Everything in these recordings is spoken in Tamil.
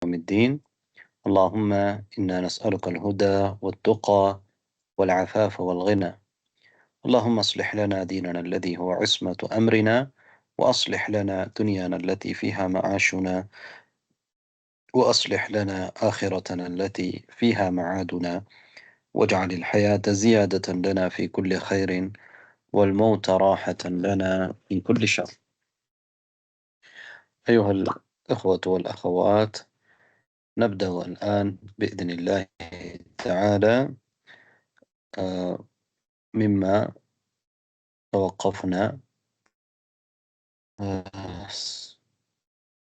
يوم الدين. اللهم إنا نسألك الهدى والتقى والعفاف والغنى. اللهم اصلح لنا ديننا الذي هو عصمة أمرنا، وأصلح لنا دنيانا التي فيها معاشنا، وأصلح لنا آخرتنا التي فيها معادنا، واجعل الحياة زيادة لنا في كل خير، والموت راحة لنا من كل شر. أيها الإخوة والأخوات، نبدأ الآن بإذن الله تعالى مما توقفنا.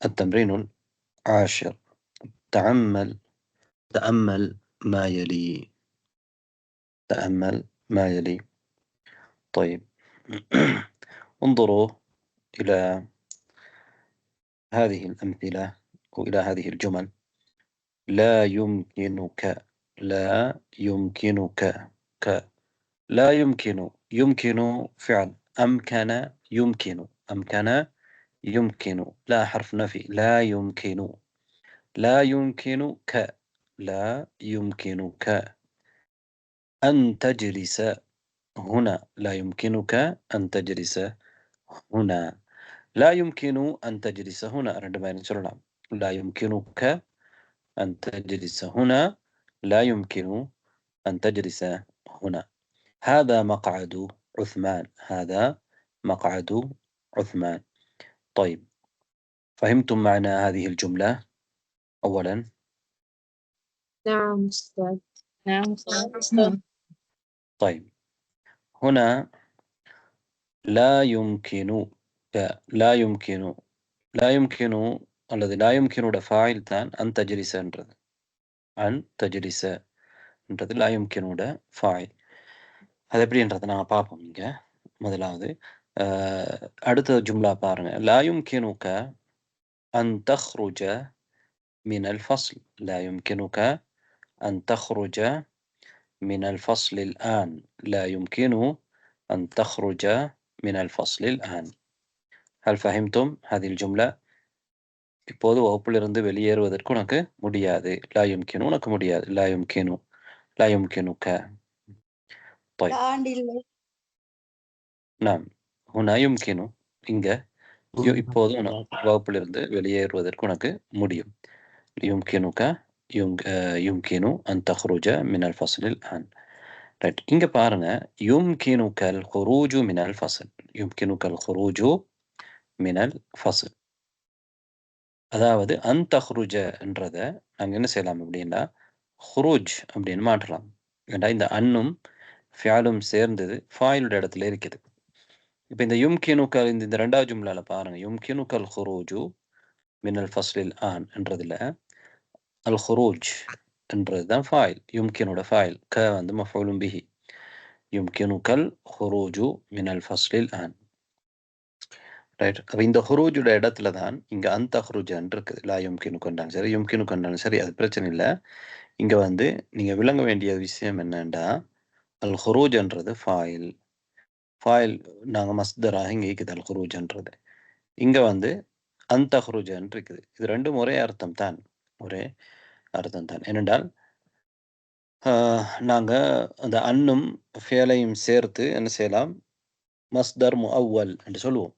التمرين العاشر. تأمل ما يلي. تأمل ما يلي. طيب. انظروا إلى هذه الأمثلة وإلى هذه الجمل. لا يمكنك. لا يمكنك. لا يمكن. يمكن فعل أمكن يمكن. أمكن يمكن. لا حرف نفي. لا يمكن. لا يمكنك. لا يمكنك أن تجلس هنا. لا يمكنك أن تجلس هنا. لا يمكن أن تجلس هنا. لا يمكنك أن تجلس هنا. لا يمكن أن تجلس هنا. هذا مقعد عثمان. هذا مقعد عثمان. طيب، فهمتم معنى هذه الجملة أولا؟ نعم أستاذ. نعم أستاذ. طيب، هنا لا يمكن. لا يمكن. لا يمكن الذي لا يمكن فاعل தான் أن تجلس என்றது. أن تجلس என்றது لا يمكن فاعل. அது எப்படின்றத நாங்கள் பார்ப்போம். இங்க முதலாவது அடுத்த ஜும்லா பாருங்க. لا يمكنك أن تخرج من الفصل. لا يمكنك أن تخرج من الفصل الآن. لا يمكن أن تخرج من الفصل الآن. هل فهمتم هذه الجملة؟ இப்போது வகுப்பிலிருந்து வெளியேறுவதற்கு உனக்கு முடியாது. لا يمكن உனக்கு முடியாது. لا يمكن. لا يمكنك. طيب. نعم. هنا يمكن. இங்க இப்போது வகுப்பிலிருந்து வெளியேறுவதற்கு உனக்கு முடியும். يمكنك يمكن أن تخرج من الفصل الآن. ரைட். இங்க பாருங்க. يمكنك الخروج من الفصل. يمكنك الخروج من الفصل. அதாவது அன் தஹ்ருஜ என்றதை நாங்கள் என்ன செய்யலாம் அப்படின்னா ஹுரூஜ் அப்படின்னு மாற்றலாம். ஏன்னா இந்த அன்னும் ஃபியாலும் சேர்ந்தது ஃபாயிலோட இடத்துல இருக்குது. இப்போ இந்த யும்கினுக்கல் இந்த ரெண்டாவது ஜும்லால பாருங்க. யும்கினுக்கல் ஹுரூஜு மினல் ஃபஸ்லில் ஆன் என்றதுல அல் ஹுரூஜ் என்றது தான் ஃபாயில். யும்கினோட ஃபாயில். க வந்து மஃபூலும் பிஹி. யும்கினுக்கல் ஹுரூஜு மினல் ஃபஸ்லில் ஆன். ரைட். அப்போ இந்த ஹுரூஜோட இடத்துல தான் இங்கே அந்த ஹுரூஜன் இருக்குது. லா யும்கினு கொண்டாலும் சரி, யும்கினு கொண்டாலும் சரி, அது பிரச்சனை இல்லை. இங்கே வந்து நீங்கள் விளங்க வேண்டிய விஷயம் என்னன்னா, அல் ஹுரூஜன்றது ஃபாயில். ஃபாயில் நாங்கள் மஸ்தராக இங்கே இருக்குது அல் ஹுரூஜன்றது. இங்கே வந்து அந்த ஹுரூஜன் இருக்குது. இது ரெண்டும் ஒரே அர்த்தம் தான். ஒரே அர்த்தம் தான். ஏனென்றால் நாங்கள் அந்த அன்னும் ஃபேலையும் சேர்த்து என்ன செய்யலாம்? மஸ்தர் முஅவ்வல் என்று சொல்லுவோம்.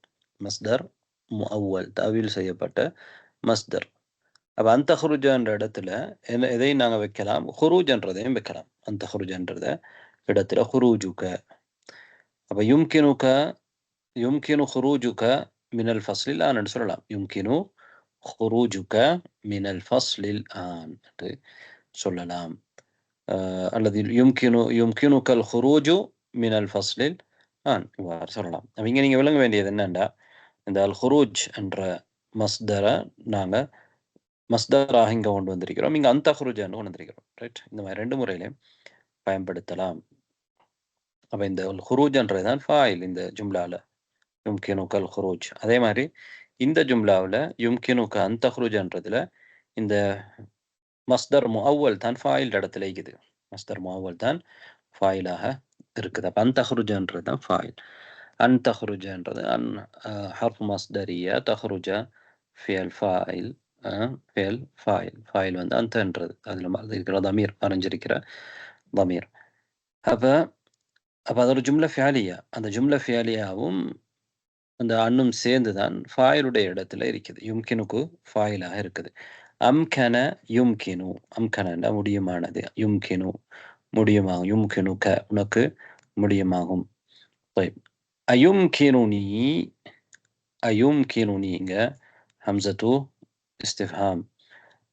மஸ்தர் முஅவ்வல் தஅவீல் செய்யப்பட்ட மஸ்தர். அப்போ அந்த ஹுருஜன்ற இடத்துல எதையும் நாங்கள் வைக்கலாம், ஹுரூஜன்றதையும் வைக்கலாம். அந்த ஹுருஜன்றத இடத்துல ஹுரூஜுக. அப்போ யும்கினுக யும்கினு ஹுரூஜுக மினல் ஃபஸ்லில் ஆன் என்று சொல்லலாம். யும்கினு ஹுரூஜுக மினல் ஃபஸ்லில் ஆன் என்று சொல்லலாம். அல்லது யும்கினுக்கல் ஹுரூஜு மினல் ஃபஸ்லில் ஆன் இவ்வாறு சொல்லலாம். அப்போ இங்கே நீங்கள் விளங்க வேண்டியது என்னென்னா, இந்த அல் ஹுரூஜ் என்ற மஸ்தரை நாங்கள் மஸ்தராக இங்கே கொண்டு வந்திருக்கிறோம். இங்கே அந்த ஹுரூஜன்னு கொண்டு வந்திருக்கிறோம். ரைட். இந்த மாதிரி ரெண்டு முறையிலையும் பயன்படுத்தலாம். அப்போ இந்த ஹுரூஜன்றது தான் ஃபாயில் இந்த ஜும்லாவில். யும்கினுக்கல் ஹுரூஜ். அதே மாதிரி இந்த ஜும்லாவில் யும்கினுக்க அந்த ஹுரூஜன்றதுல இந்த மஸ்தர் முஅவ்வல் தான் ஃபாயில் இடத்துல இருக்குது. மஸ்தர் முஅவ்வல் தான் ஃபாயிலாக இருக்குது. அப்போ அந்த ஹுரூஜன்றது தான் ஃபாயில். أن تخرج هرف مصدرية تخرج في الفاعل ஃபேல் ஃபாயில் வந்து அந்தன்றது அதில் இருக்கிற தமீர் மறைஞ்சிருக்கிற தமீர். அப்போ அது ஒரு ஜும்ல ஃபியாலியா. அந்த ஜும்ல ஃபியாலியாவும் அந்த அன்னும் சேர்ந்து தான் ஃபாயிலுடைய இடத்துல இருக்குது. யும்கினுக்கு ஃபாயிலாக இருக்குது. அம்கன யும்கினு, அம்கனன்னா முடியுமானது, யும்கினு முடியுமாகும், யும்கினுக உனக்கு முடியுமாகும். அயும்கினுனி, அயும்கினுனி இங்க ஹம்சத்து இஸ்திஃப்ஹாம்.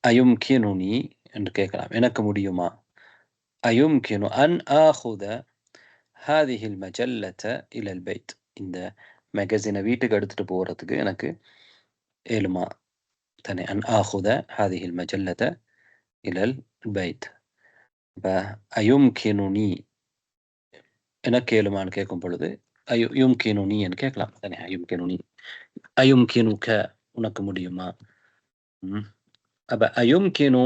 அயும்கினுனி என்று கேட்கலாம், எனக்கு முடியுமா. அயும்கினு அன் ஆஹுத ஹாதிஹில் மஜல்லத இலல் பைத், இந்த மேகசினை வீட்டுக்கு எடுத்துட்டு போறதுக்கு எனக்கு ஏழுமா தானே. அன் ஆஹுத ஹாதிஹில் மஜல்லத இலல் பைத். அயும்கினுனி எனக்கு ஏழுமான்னு கேட்கும் பொழுது யும்கினுனி என்று கேட்கலாம் தானே. அயும்கினுனி, அயும்கினுக உனக்கு முடியுமா. அப்ப அயும்கினு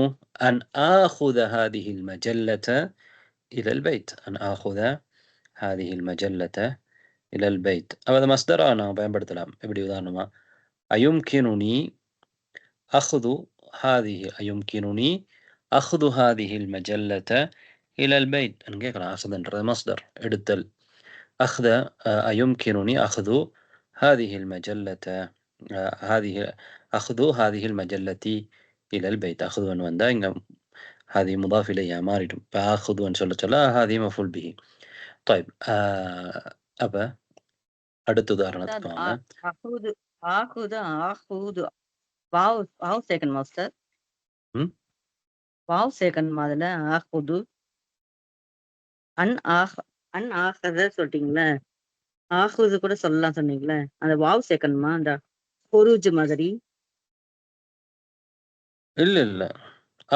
அன் ஆஹுத ஹாதிஹில் மஜல்லத இலல் பைத், அன் ஆஹுத ஹாதிஹில் மஜல்லத இலல் பைத். அப்ப அது மஸ்தரா நான் பயன்படுத்தலாம். எப்படி உதாரணமா அயும்கினுனி அஹ்து ஹாதிஹி, அயும்கினுனி அஹ்து ஹாதிஹில் மஜல்லத இலல் பைத் கேட்கலாம். அஹ்துன்றது மஸ்தர் எடுத்தல். அஹ்த அயும்கினுனி அஹ்து ஹாதிஹில் மஜல்லத, ஹாதிஹி அஹ்து ஹாதிஹில் மஜல்லதி இலல் பைத். அஹ்துன்னு வந்தா இங்க ஹாதி முதாஃப் இலைஹா மாறிடும். இப்போ அஹ்துன்னு சொல்ல ஹாதி மஃபூல் பிஹி. طيب அப்ப அடுத்த உதாரணத்துக்கு வாங்க. ஆஹுது ஆஹுது ஆஹுது வாவ் வாவ் சேர்க்கணுமா சார்? வாவ் சேர்க்கணுமா அதுல? ஆஹுது அன் ஆஹத சொல்லிட்டீங்களே, ஆஹுது கூட சொல்லலாம் சொன்னீங்களே, அந்த வாவ் சேர்க்கணுமா அந்த ஹுரூஜ் மாதிரி? இல்ல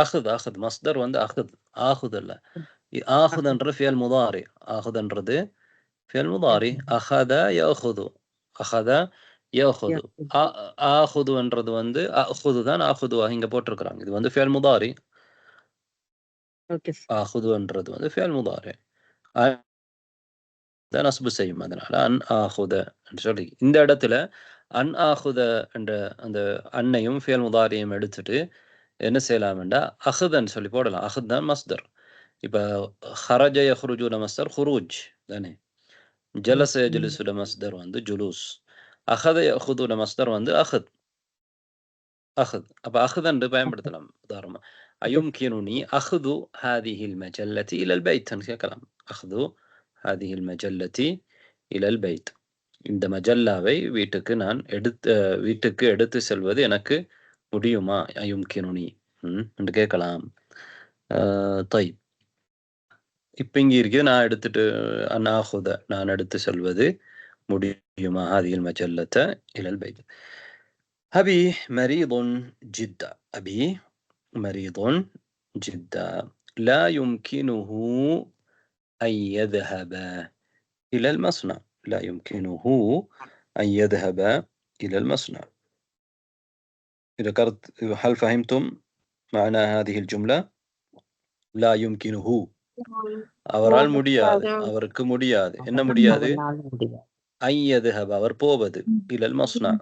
அஹ்த் மஸ்தர் வந்து அஹ்த், ஆஹுது இல்ல. ஆஹுதுன்றது ஃபியல் முதாரி, ஆஹுதுன்றது ஃபியல் முதாரி. அஹத யஅஹுது, அஹத யஅஹுது. ஆஹுதுன்றது வந்து அஹுது தான், ஆஹுதுவா இங்க போட்டிருக்கிறாங்க. இது வந்து ஃபியல் முதாரி. ஆஹுதுன்றது வந்து ஃபியல் முதாரி, நஸ்பு செய்யும். அதனால அன் ஆஹுத சொல்லி இந்த இடத்துல அன் ஆஹுத என்ற அந்த அன்னையும் ஃபியல் முதாரியும் எடுத்துட்டு என்ன செய்யலாம்டா அஹுதன்னு சொல்லி போடலாம். அஹுத் தான் மஸ்தர். இப்போ ஹரஜ யஹ்ருஜுன மஸ்தர் ஹுரூஜ் தானே. ஜலச யஜ்லிசுட மஸ்தர் வந்து ஜுலூஸ். அஹத யஹுதுன மஸ்தர் வந்து அஹத், அஹத். அப்ப அஹத் என்று பயன்படுத்தலாம். உதாரணமா அயும்கினுனி அஹ்து ஹாதிஹில் மஜல்லதி இலல் பைத் கேட்கலாம். அஹ்து ஹாதிஹில் மஜல்லதி இலல் பைத், இந்த மஜல்லாவை வீட்டுக்கு நான் வீட்டுக்கு எடுத்து செல்வது எனக்கு முடியுமா. அயும்கினுனி என்று கேட்கலாம். طيب இப்ப இங்க இருக்குது நான் எடுத்துட்டு அனாஹுத நான் எடுத்து செல்வது முடியுமா. ஹாதிஹில் மஜல்லத இலல் பைத். அபி மரீதுன் ஜித்தா, அபி மரீதுன் ஜித்தா லா யும்கினுஹு அன் யذهب إلى المصنع، لا يمكنه أن يذهب إلى المصنع. ذكرت، هل فهمتم معنى هذه الجملة؟ لا يمكنه அவரால் முடியாது, அவருக்கு முடியாது. என்ன முடியாது? أن يذهب அவர் போவது, إلى المصنع.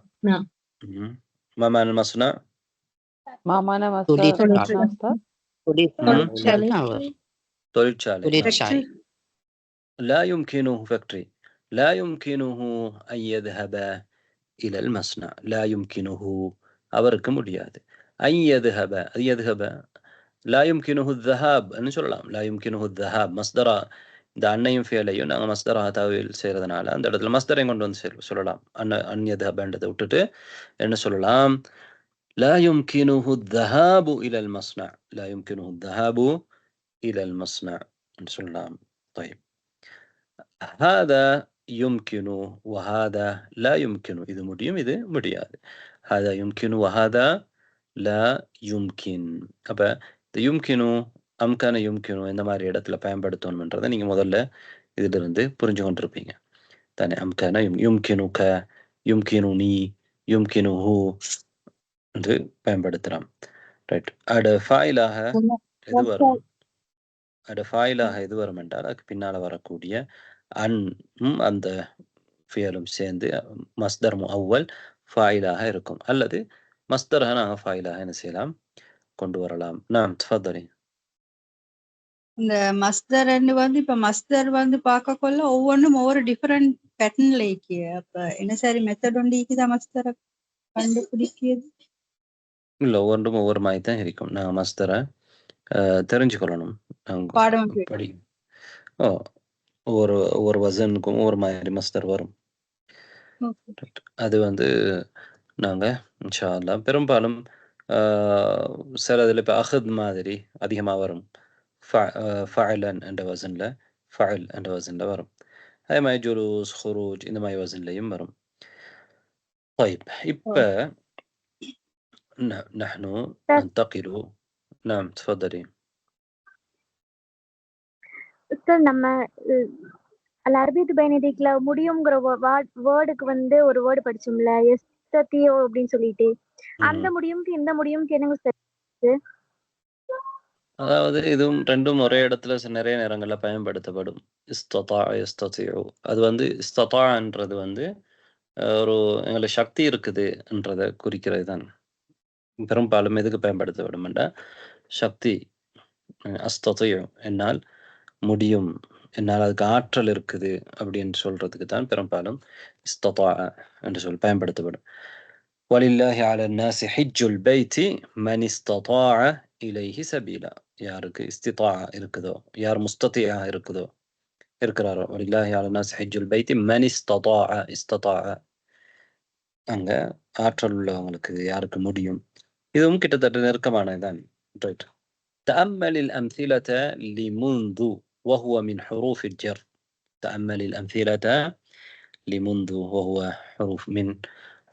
ما معنى المصنع؟ தொழிற்சாலை. لا يمكنه فاكتوري، لا يمكنه أن يذهب إلى المصنع. لا يمكنه அவருக்கு முடியாது. أن يذهب، يذهب لا يمكنه الذهاب أن சொல்லலாம். لا يمكنه الذهاب மஸ்தரா, இந்த அன்னையும் ஃபேலையும் நாங்கள் மஸ்தரா தாவில் செய்கிறதுனால அந்த இடத்துல மஸ்தரையும் கொண்டு வந்து சொல்லலாம். அன் யذهبன்றதை விட்டுட்டு என்ன சொல்லலாம்? لا يمكنه الذهاب إلى المصنع، لا يمكنه الذهاب إلى المصنع சொல்லலாம். طيب هذا يمكن وهذا لا يمكن، இது முடியும் இது முடியாது. هذا يمكن وهذا لا يمكن. அப்ப இந்த யும்கினு அம்கான யும்கினு இந்த மாதிரி இடத்துல பயன்படுத்தணும்ன்றதை நீங்க முதல்ல இதுல இருந்து புரிஞ்சு கொண்டிருப்பீங்க தானே. அம்கான யும்கினுக, யும்கினுனி, யும்கினுஹு என்று பயன்படுத்தலாம். ரைட். அட ஃபாயிலாக எது வரும்? அட ஃபாயிலாக எது வரும் என்றால் அதுக்கு பின்னால வரக்கூடிய அன்னும் அந்த ஃபியலும் சேர்ந்து மஸ்தர் முஅவ்வல் ஃபாயிலாக இருக்கும். அல்லது மஸ்தரை நாங்கள் ஃபாயிலாக என்ன செய்யலாம், கொண்டு வரலாம். நாம் தஃபதலி. இந்த மஸ்தர் இப்ப மஸ்தர் பார்க்கக்குள்ள ஒவ்வொன்றும் ஒவ்வொரு டிஃபரெண்ட் பேட்டர்ன்ல இருக்கு. அப்ப என்ன சரி மெத்தட் ஒன்று இருக்குதா மஸ்தரை கண்டுபிடிக்கிறது? இல்லை, ஒவ்வொன்றும் ஒவ்வொரு மாதிரி தான் இருக்கும். நாங்கள் மஸ்தரை தெரிஞ்சுக்கொள்ளணும். நாங்கள் பாடம் படி ஒவ்வொரு ஒவ்வொரு வசனுக்கும் ஒவ்வொரு மாதிரி மஸ்தர் வரும். அது நாங்கள் இன்ஷா அல்லாஹ் பெரும்பாலும் சில இதில் இப்போ அஹத் மாதிரி அதிகமாக வரும். ஃபஅலன் என்ற வசனில், ஃபஅல் என்ற வசனில் வரும். அதே மாதிரி ஜுலூஸ், ஹுரூஜ் இந்த மாதிரி வசன்லையும் வரும். طيب இப்போ نحن ننتقل. نعم تفضلي. நம்ம அல்-அரபியத்து பைனடிக்ல முடியும்ங்கிற வேர்டுக்கு ஒரு வேர்டு படிச்சோம்ல, எஸ்தத்தியோ அப்படின்னு சொல்லிட்டு, அந்த முடியும்க்கு இந்த முடியும்க்கு என்னங்க சார்? அதாவது இதுவும் ரெண்டும் ஒரே இடத்துல நிறைய நேரங்கள்ல பயன்படுத்தப்படும். இஸ்ததா, யஸ்ததிஉ. அது இஸ்ததான்றது ஒரு எங்களை சக்தி இருக்குதுன்றதை குறிக்கிறது தான். பெரும்பாலும் எதுக்கு பயன்படுத்தப்படும் என்றால், சக்தி, அஸ்ததிஉ என்னால் முடியும், என்னால் அதுக்கு ஆற்றல் இருக்குது அப்படின்னு சொல்றதுக்கு தான் பெரும்பாலும் இஸ்ததா என்று சொல் பயன்படுத்தப்படும். வலில்லாஹி அலா الناس حج البيت من استطاع إليه سبيلا. யாருக்கு இஸ்திதா இருக்குதோ, யார் முஸ்ததிஆ இருக்கிறாரோ, வலில்லாஹி அலா الناس حج البيت من استطاع. استطاع அங்க ஆற்றல் உள்ளவங்களுக்கு யாருக்கு முடியும். இதுவும் கிட்டத்தட்ட நெருக்கமானதுதான். ரைட். تأمل الأمثلة لمنذ وهو من حروف الجر. تأمل الأمثلة لمنذ وهو من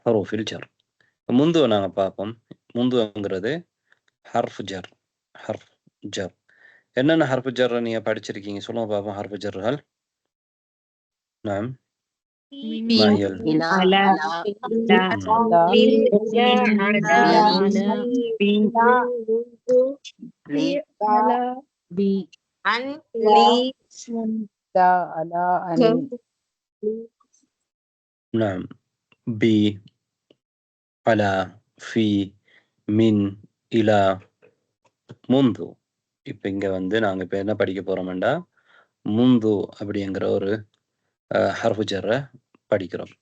حروف الجر. முந்து நாங்கள் பார்ப்போம். முந்துங்கிறது ஹர்ஃப் ஜர். ஹர்ஃப் ஜர் என்னென்ன ஹர்ஃப் ஜர் நீங்கள் படிச்சிருக்கீங்க சொல்லுங்க பார்ப்போம். ஹர்ஃப் ஜர்கள். நாம் نعم بي على في من إلى முந்து. இப்போ இங்கே நாங்கள் இப்போ என்ன படிக்க போகிறோம்டா, முந்து அப்படிங்கிற ஒரு ஹர்ஃப் ஜர்ரை படிக்கிறோம்.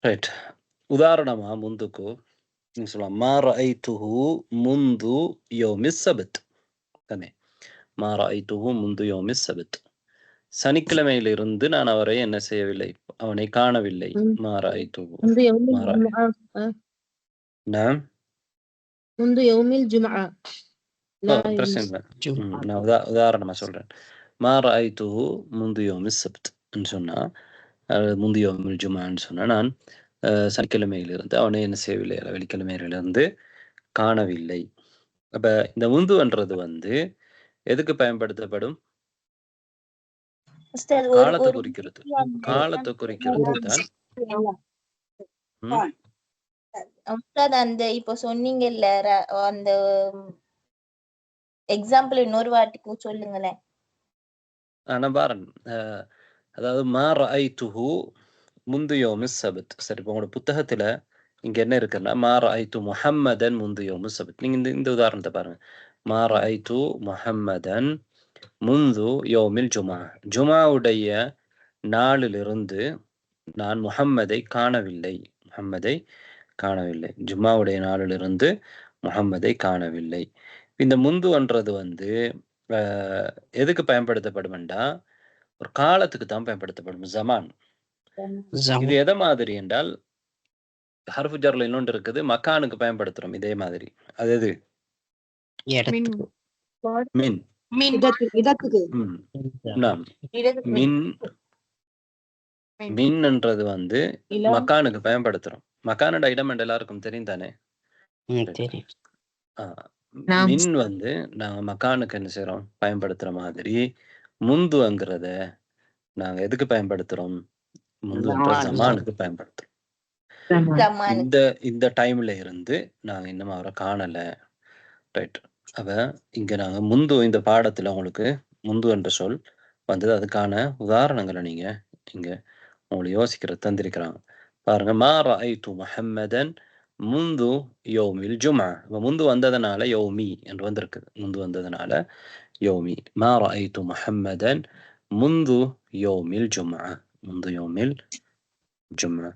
ரைட். உதாரணமாக முந்துக்கு நீங்கள் சொல்லலாம், மா ரஅய்துஹு முந்து யௌமிஸ் சபத். தானே, மா ரஅய்துஹு முந்து யௌமிஸ் சபத். சனிக்கிழமையிலிருந்து நான் அவரை என்ன செய்யவில்லை, அவனை காணவில்லை. மா ரஅய்துஹு نعم منذ يوم الجمعة. நான் உதாரணமா சொல்றேன். மா ரஅய்துஹு முந்து யௌமிஸ் சப்த் சொன்னா, முந்து யௌமில் ஜும்ஆன்னு சொன்னா, நான் சனிக்கிழமையிலிருந்து அவனை என்ன செய்யவில்லை, வெள்ளிக்கிழமையிலிருந்து காணவில்லை. அப்ப இந்த முந்துன்றது எதுக்கு பயன்படுத்தப்படும்? காலத்தை குறிக்கிறது. காலத்தை குறிக்கிறது தான். அந்த இப்போ சொன்னீங்கல்ல அந்த எக்ஸாம்பிள் இன்னொரு வாட்டிக்கு சொல்லுங்களேன். நான் பாரன். அதாவது மா ரஅய்துஹு முந்து யௌமிஸ் சபத். சரி, இப்போ உங்களோட புத்தகத்துல இங்க என்ன இருக்குன்னா, மா ரஅய்து முஹம்மதன் முந்து யௌமிஸ் சபத். நீங்க இந்த உதாரணத்தை பாருங்க. மா ரஅய்து முஹம்மதன் முந்து யௌமில் ஜும்ஆ. ஜும்ஆவுடைய நாளிலிருந்து நான் முஹம்மதை காணவில்லை. ஜும்மாவுடைய நாளிலிருந்து முஹம்மதை காணவில்லை. இந்த முந்துன்றது எதுக்கு பயன்படுத்தப்படும்டா, ஒரு காலத்துக்கு தான் பயன்படுத்தப்படும். ஜமான். இது எதை மாதிரி என்றால், ஹர்ஃப் ஜர்ல இன்னொன்று இருக்குது, மக்கானுக்கு பயன்படுத்துறோம் இதே மாதிரி. அது எது? மின். மின்ன்றது மக்கானுக்கு பயன்படுத்துறோம். மக்கானோட இடம் எல்லாருக்கும் தெரியும் தானே. மின் நாங்க மக்கானுக்கு என்ன செய்யறோம், பயன்படுத்துற மாதிரி முந்துங்கிறத நாங்க எதுக்கு பயன்படுத்துறோம்? முந்துன்ற ஜமானுக்கு பயன்படுத்துறோம். இந்த டைம்ல இருந்து நாங்க இன்னும் அவரை காணல. ரைட். அப்ப இங்க நாங்க முந்து, இந்த பாடத்துல உங்களுக்கு முந்து என்ற சொல் அதுக்கான உதாரணங்களை நீங்க இங்க உங்களுக்கு யோசிக்கிற தந்திருக்கிறாங்க. பாருங்க. மா ரஅய்து முஹம்மதன் முந்து யோமில் ஜும்ஆ. முந்து வந்ததனால யோமி என்று வந்திருக்குது. முந்து வந்ததனால யோமி. மா ரஅய்து முஹம்மதன் முந்து யோமில் ஜும்ஆ. முந்து யோமில் ஜும்ஆ.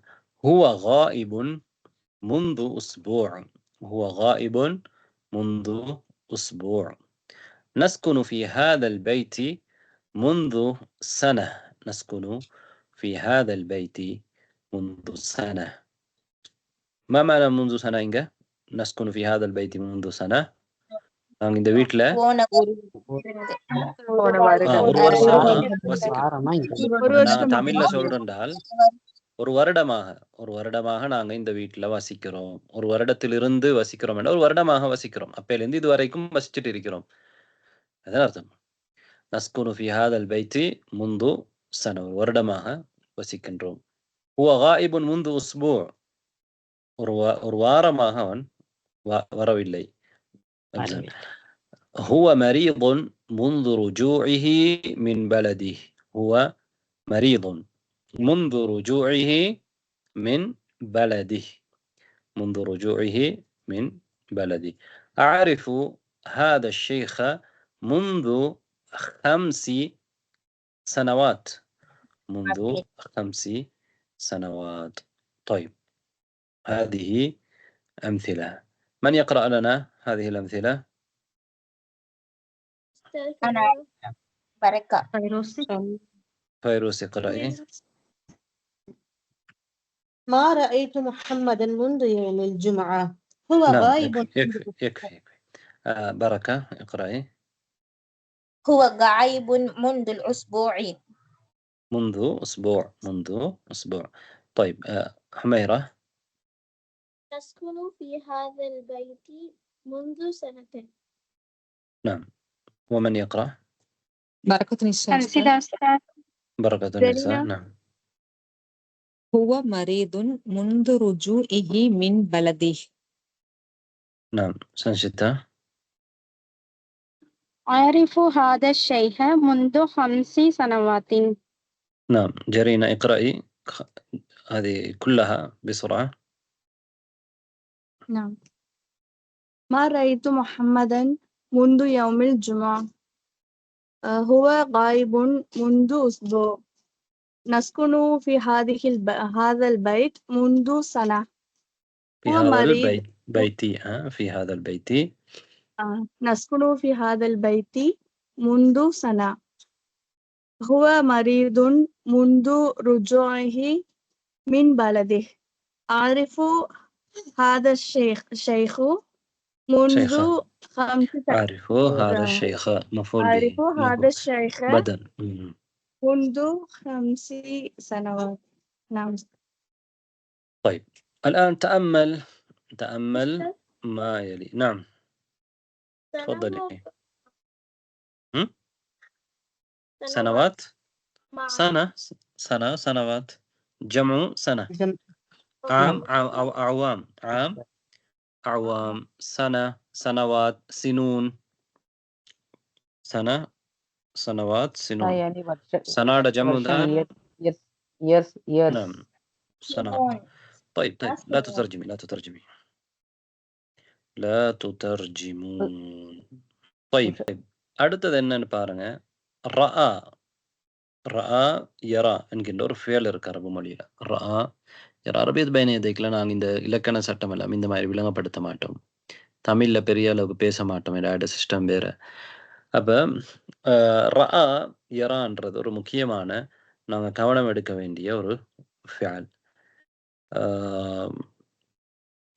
ஹுவ காயிபுன் முந்து உஸ்பூஅ. هو غائب منذ أسبوع. نسكن في هذا البيت منذ سنة. نسكن في هذا البيت منذ سنة. ما معنى منذ سنة إنجا؟ نسكن في هذا البيت منذ سنة. நாங்கள் இந்த வீட்டில் போன போன வருடம். ஒரு வருஷமா வசிக்கிறோம். வாரமா இந்த ஒரு நாங்கள் வருஷம் தமிழ்ல சொல்றோம்டால் ஒரு வருடமாக நாங்க இந்த வீட்டில் வசிக்கிறோம். ஒரு வருடத்திலிருந்து வசிக்கிறோம் என்ற ஒரு வருடமாக வசிக்கிறோம். அப்பையிலிருந்து இது வரைக்கும் வசிச்சுட்டு இருக்கிறோம். அதான் அர்த்தம். நஸ்குனு ஃபி ஹாதல் பைத்தி முந்து சன. ஒரு வருடமாக வசிக்கின்றோம். ஹுவ காயிபுன் முந்து உஸ்பூ. ஒரு வாரமாக அவன் வரவில்லை. هو مريض منذ رجوعه من بلده. هو مريض منذ رجوعه من بلده. منذ رجوعه من بلده. أعرف هذا الشيخ منذ 5 سنوات. منذ 5 سنوات. طيب هذه أمثلة. من يقرأ لنا هذه الأمثلة؟ أنا بركة. فيروز اقرأي. ما رأيت محمدا منذ يوم الجمعة. هو نعم غائب. يكفي. بركة اقرأي. هو غائب منذ الأسبوع. منذ أسبوع. طيب حميرة. نسكن في هذا البيت منذ سنة. نعم. ومن يقرأ؟ بركة النساء. بركة النساء. نعم. هو مريض منذ رجوعه من بلده. نعم. سنشتا. أعرف هذا الشيخ منذ 5 سنوات. نعم. جرينا اقرأي هذه كلها بسرعة. نعم. ما رأيت محمدا منذ يوم الجمعة. هو غائب منذ أسبوع. نسكن في هذا البيت منذ سنة. في هو هذا مريض. بيتي. في هذا البيت. نسكن في هذا البيت منذ سنة. هو مريض منذ رجوعه من بلده. أعرف هذا الشيخ منذ 5 سنوات. أعرف هذا الشيخ مفعول به. أعرف هذا الشيخ بدل. منذ 5 سنوات. نعم. طيب الآن تأمل ما يلي. نعم تفضلي. سنوات. سنوات جمع سنة. عام أو أعوام. أعوام. سنة. سنوات. سنون. سنة. سنوات. سنون. يعني سنة جمع ذا. years. نعم. سنوات. طيب لا تترجمي. لا تترجمون. طيب அடுத்தது என்னன்னு பாருங்க. ரஆ யரா என்கின்ற ஒரு ஃபேல் இருக்கு அரபு மொழியில. ரஆ யரா. அரபியத் பைன யதைக்ல நாங்கள் இந்த இலக்கண சட்டம் எல்லாம் இந்த மாதிரி விளங்கப்படுத்த மாட்டோம். தமிழ்ல பெரிய அளவுக்கு பேச மாட்டோம். என்னோட சிஸ்டம் வேற. அப்ப ரஆ யரான்றது ஒரு முக்கியமான நாங்க கவனம் எடுக்க வேண்டிய ஒரு ஃபேல்.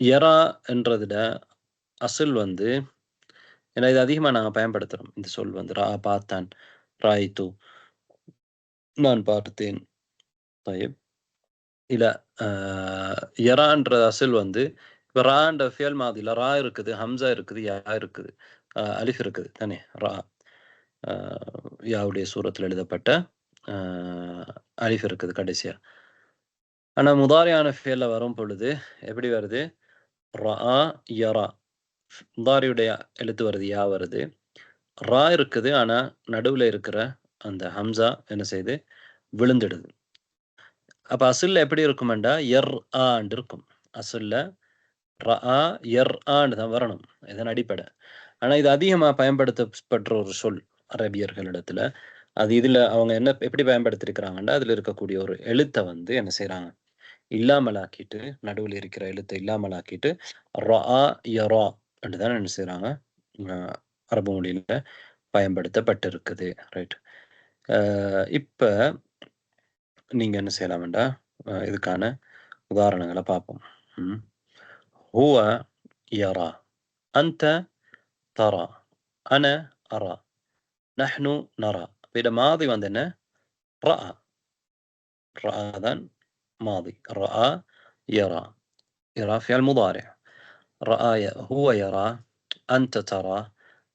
யரா என்றதுல அசல் வந்து ஏன்னா இது அதிகமாக நாங்கள் பயன்படுத்துகிறோம். இந்த சொல் வந்து ரா பார்த்தான், ராய்த்து நான் பார்த்தேன். طيب இல்லை யரான்ற அசல் வந்து இப்போ ரான்ற ஃபியல் மாதிரில ரா இருக்குது, ஹம்சா இருக்குது, யா இருக்குது, அலிஃப் இருக்குது தானே. ரா யாவுடைய சூரத்தில் எழுதப்பட்ட அலிஃப் இருக்குது கடைசியா. ஆனால் முதாரியான ஃபியலில் வரும் பொழுது எப்படி வருது? ரா யரா. முதாரியுடைய எழுத்து வருது, யா வருது. ரா இருக்குது, ஆனால் நடுவில் இருக்கிற அந்த ஹம்சா என்ன செய்யுது? விழுந்துடுது. அப்போ அசுல்ல எப்படி இருக்குமெண்டா எர் ஆண்டு இருக்கும். அசுல்ல ரஆ யர்ஆன்னு தான் வரணும், இதன் அடிப்படை. ஆனா இது அதிகமா பயன்படுத்தப்பட்ட ஒரு சொல் அரபியர்களிடத்துல. அது இதுல அவங்க என்ன எப்படி பயன்படுத்திருக்கிறாங்கன்னா, அதுல இருக்கக்கூடிய ஒரு எழுத்தை வந்து என்ன செய்றாங்க, இல்லாமலாக்கிட்டு, நடுவுல இருக்கிற எழுத்தை இல்லாமலாக்கிட்டு ரஆ யரா என்று தான் என்ன செய்றாங்க, அரபு மொழியில பயன்படுத்தப்பட்டிருக்குது. ரைட். இப்ப நீங்க என்ன செய்யலாம்டா, இதுக்கான உதாரணங்களை பார்ப்போம். ஹுவ யரா, அன்த தரா, அன அரா, நஹ்னு நரா. இத மாதி வந்து என்ன, ரஆ. ரஆ தான் மாதி. ரஆ யரா. யரா ஃபியல் முதாரி. ரஆ هو يرى، أنت ترى،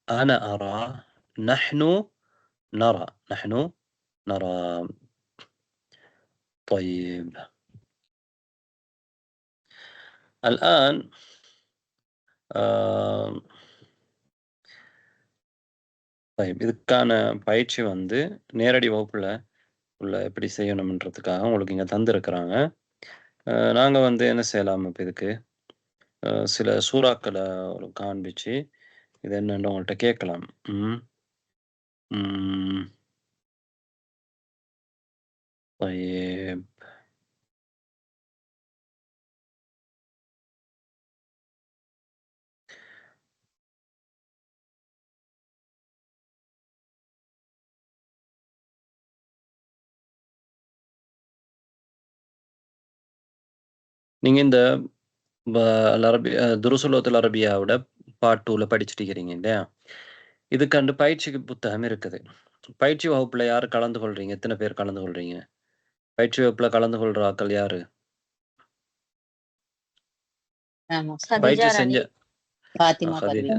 أنا أرى، نحن نرى. نحن نرى. طيب الآن طيب இதுக்கான பயிற்சி வந்து நேரடி வகுப்புல உள்ள எப்படி செய்யணும்ன்றதுக்காக உங்களுக்கு இங்க தந்திருக்கிறாங்க. நாங்க வந்து என்ன செய்யலாம், இப்போ இதுக்கு சில சூறாக்களை காண்பிச்சு இது என்னன்னு உங்கள்கிட்ட கேட்கலாம். طيب நீங்க இந்த துருசுல் லுகத்துல் அரபியாவோட பார்ட் 2ல படிச்சுட்டு இருக்கிறீங்க இல்லையா? இதுக்காண்டு பயிற்சிக்கு புத்தகம் இருக்குது. பயிற்சி வகுப்புல யாரு கலந்து கொள்றீங்க? எத்தனை பேர் கலந்து கொள்றீங்க? பயிற்சி வகுப்புல கலந்து கொள்ற ஆட்கள் யாரு? பயிற்சி செஞ்ச ஃபாத்திமா ஹதீஜா.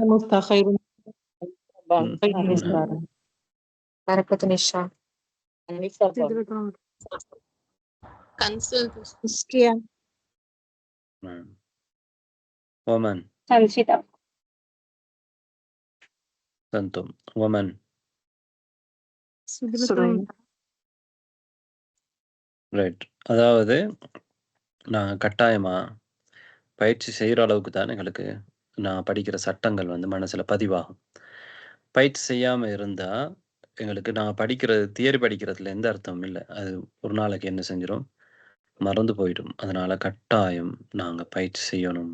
பரக்கத்து நிஷா. ومن சன்ஷிதா. أنتم ومن ரைட். அதாவது நான் கட்டாயமா பயிற்சி செய்கிற அளவுக்கு தான் எங்களுக்கு நான் படிக்கிற சட்டங்கள் வந்து மனசுல பதிவாகும். பயிற்சி செய்யாம இருந்தா எங்களுக்கு நான் படிக்கிறது தியரி படிக்கிறதுல எந்த அர்த்தமும் இல்லை. அது ஒரு நாளைக்கு என்ன செஞ்சிடும், மறந்து போயிடும். அதனால கட்டாயம் நாங்க பயிற்சி செய்யணும்.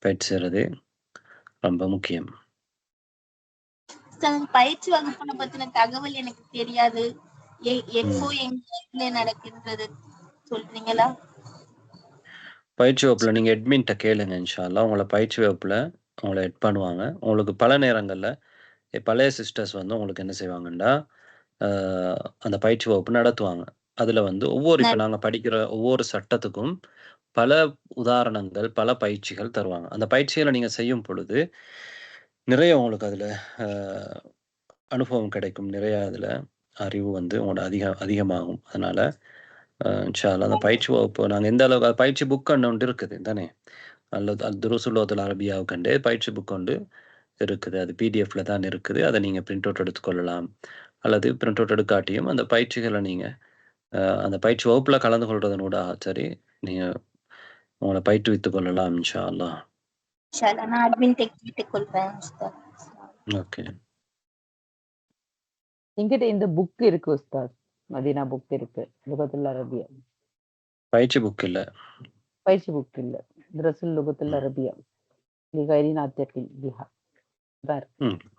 பயிற்சி செய்யறது ரொம்ப முக்கியம். பயிற்சி வகுப்புல பத்தின தகவல் எனக்கு தெரியாது. எப்போ எங்க நடக்கின்றது சொல்றீங்களா? பயிற்சி வகுப்புல நீங்க அட்மின்ட்ட கேளுங்க. இன்ஷா அல்லாஹ் உங்களை பயிற்சி வகுப்புல உங்களை எட் பண்ணுவாங்க. உங்களுக்கு பல நேரங்கள்ல பழைய சிஸ்டர்ஸ் வந்து உங்களுக்கு என்ன செய்வாங்கன்னா, அந்த பயிற்சி வகுப்பு நடத்துவாங்க. அதுல வந்து இப்ப நாங்க படிக்கிற ஒவ்வொரு சட்டத்துக்கும் பல உதாரணங்கள், பல பயிற்சிகள் தருவாங்க. அந்த பயிற்சிகளை நீங்க செய்யும் பொழுது நிறைய உங்களுக்கு அதுல அனுபவம் கிடைக்கும். நிறைய அதுல அறிவு வந்து உங்களோட அதிகமாகும். அதனால இன்ஷா அல்லாஹ் அந்த பயிற்சி வகுப்பு நாங்க எந்த அளவுக்கு பயிற்சி புக் ஒன்று இருக்குது தானே, அல்லது துருசுல் லுகத்துல் அரபியாவுக்கண்டே பயிற்சி புக் ஒன்று இருக்குது. அது பிடிஎஃப்ல தான் இருக்குது. அதை நீங்க பிரிண்ட் அவுட் எடுத்துக்கொள்ளலாம். அல்லது பிரிண்ட் அவுட் எடுக்காட்டியும் அந்த பயிற்சிகளை நீங்க அந்த பயிற்சி வகுப்புல கலந்து கொள்றதனோட சரி நீங்க உங்களை பயிற்றுவித்துக் கொள்ளலாம். இன்ஷா அல்லாஹ். நான் அட்மின் கேட்டுக் கொள்றேன். ஓகே. என்கிட்ட இந்த புக் இருக்கு உஸ்தாத், மதீனா புக் இருக்கு, லுகத்துல் அரபியா. பயிற்சி புக் இல்ல, பயிற்சி புக் இல்ல, துருசுல் லுகத்துல் அரபியா லிகைரி நாத்திகின் பிஹா தான் இருக்கு.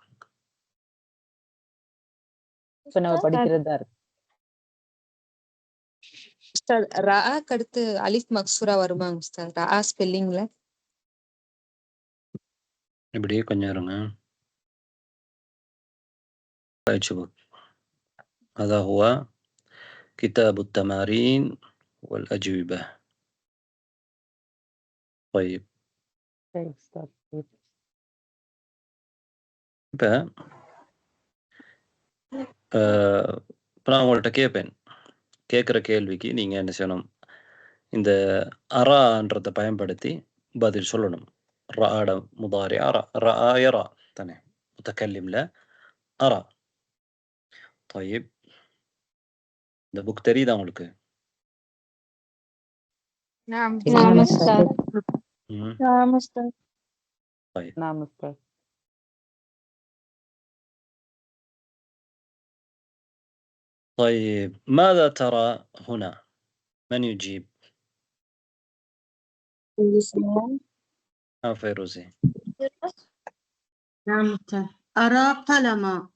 இப்ப நம்ம படிக்கிறது தான் இருக்கு. ரஆக்கு அடுத்து அலிஃப் மக்சூரா வருமா உஸ்தாத்? ரஆ ஸ்பெல்லிங்ல இப்படியே கொஞ்சம் இருங்க. பயிற்சி புக் هذا هو كتاب التمارين والأجوبة. طيب இப்ப நான் உங்கள்கிட்ட கேட்பேன். கேட்குற கேள்விக்கு நீங்க என்ன செய்யணும், இந்த அரான்றதை பயன்படுத்தி பதில் சொல்லணும். ரஆட முதாரி அரா, ரஆ யரா தானே, முத்தக்கல்லிம்ல அரா. طيب இந்த புக் தெரியுதா உங்களுக்கு? நாம் உஸ்தாத். نعم أستاذ. طيب نعم أستاذ. طيب ماذا ترى هنا؟ من يجيب؟ فيروزي. نعم أستاذ. أرى قلما.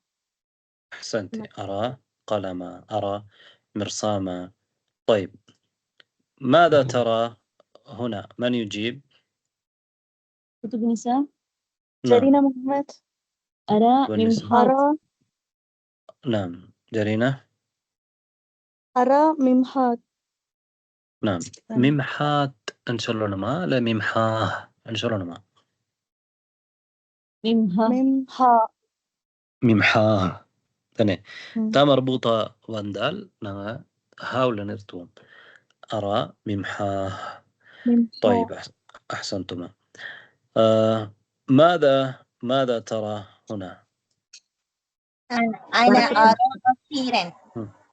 أحسنتي. أرى قلما، أرى مرساما. طيب ماذا ترى هنا؟ من يجيب؟ كتب نساء. نعم. جرينا محمد. أرى والنساء. ممحات. نعم جرينة. أرى ممحات. نعم ممحات إن شاء الله نما، لا ممحاه إن شاء الله نما. ممحا. ممحاه تاني تا مربوطة واندال نما هاولا نرتون. أرى ممحاه. طيب أحسنتما. ماذا ترى هنا؟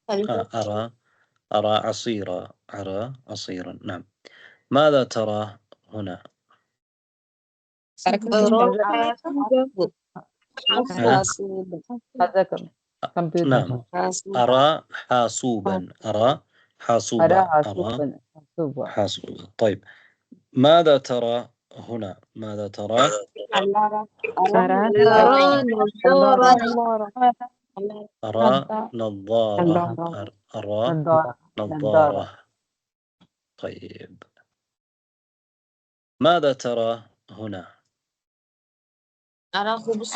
أنا أرى عصيرا. أرى عصيرا. نعم. ماذا ترى هنا؟ نعم أرى حاسوبا. أرى حاسوبا. طيب ماذا ترى هنا؟ ماذا ترى؟ أرى نظارة. أرى نظارة. طيب ماذا ترى هنا؟ أنا خبز.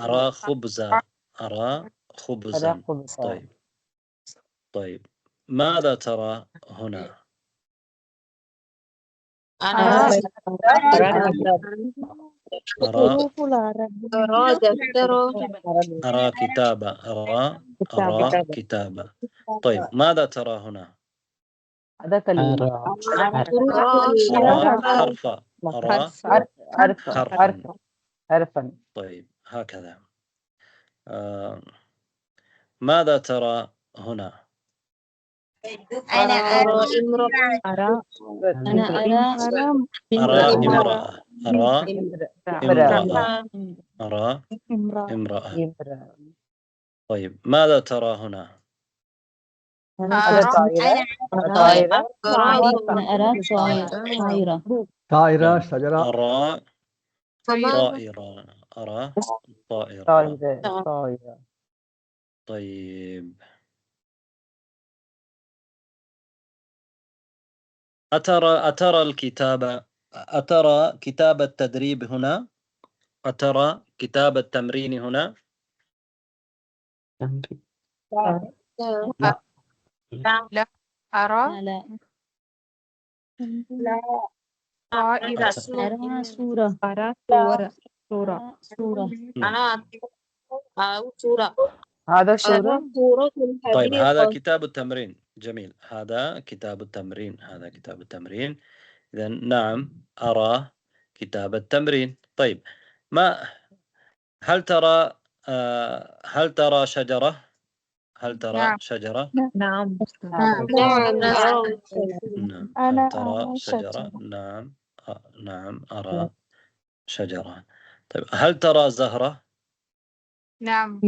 أرى خبزا. أرى خبزا. طيب ماذا ترى هنا؟ أرى كتابة. أرى كتابة. طيب ماذا ترى هنا؟ هذا كلمة. أرى حرفا. أرى حرفا. طيب هكذا. ماذا ترى هنا؟ أنا أرى امرأة. أرى امرأة. طيب ماذا ترى هنا؟ طائرة. شجرة. أرى طائرة. أرى طائرة. طيب أترى الكتابة؟ أترى كتاب التدريب هنا؟ أترى كتاب التمرين هنا؟ لا أرى طائرة. أرى صورة. هذا صورة. طيب هذا كتاب التمرين. جميل. هذا كتاب التمرين. إذا نعم أرى كتاب التمرين. طيب هل ترى شجرة؟ نعم. هل ترى شجرة؟ نعم أرى شجرة. طيب هل ترى زهرة؟ نعم.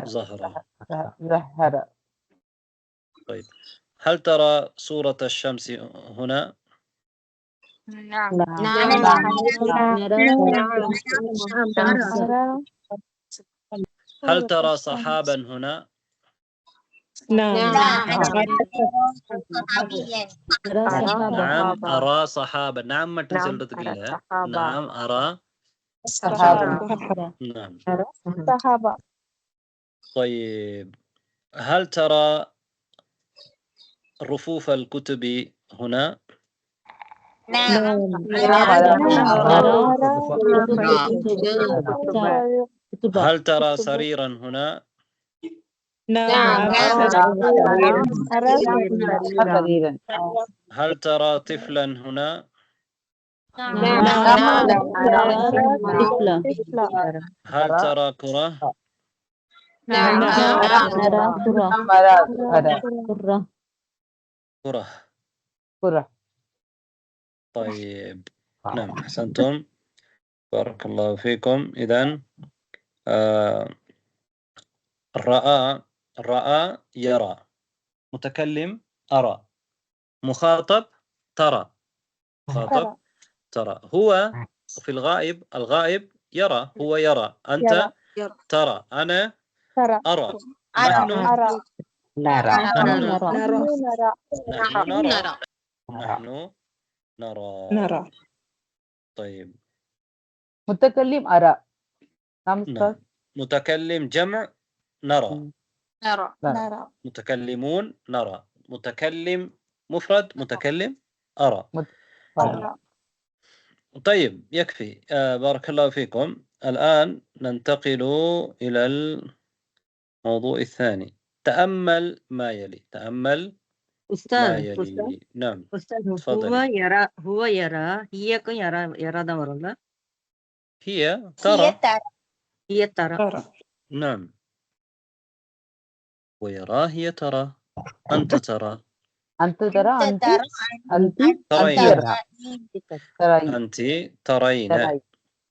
زهرة. طيب هل ترى صورة الشمس هنا؟ نعم. هل ترى صحابا هنا؟ نعم. نعم أرى صحابا. نعم ما تنسل رتقلة. نعم أرى نعم. طيب هل ترى رفوف الكتب هنا؟ هل ترى سريرا هنا؟ هل ترى طفلا هنا؟ هل ترى كرة؟ نرى كرة مراد كرة كرة. كرة. طيب نعم أحسنتم، بارك الله فيكم. إذن رأى يرى، متكلم أرى، مخاطب ترى، مخاطب ترى. هو في الغائب يرى، هو يرى، أنت ترى، أنا أرى، نحن نرى. نرى. طيب متكلم أرى. نعم أستاذ. متكلم جمع نرى. نرى متكلمون نرى. متكلم مفرد متكلم أرى. طيب يكفي. بارك الله فيكم. الآن ننتقل إلى الموضوع الثاني. تأمل ما يلي. تأمل ما أستاذ يلي. نعم أستاذ هو تفضلي. يرى هيكم يرى ده ورلا هي ترى. هي ترى. نعم ويرى هي ترى. أنت ترى. أنت ترى. أنت ترين. ترين. أنت ترين.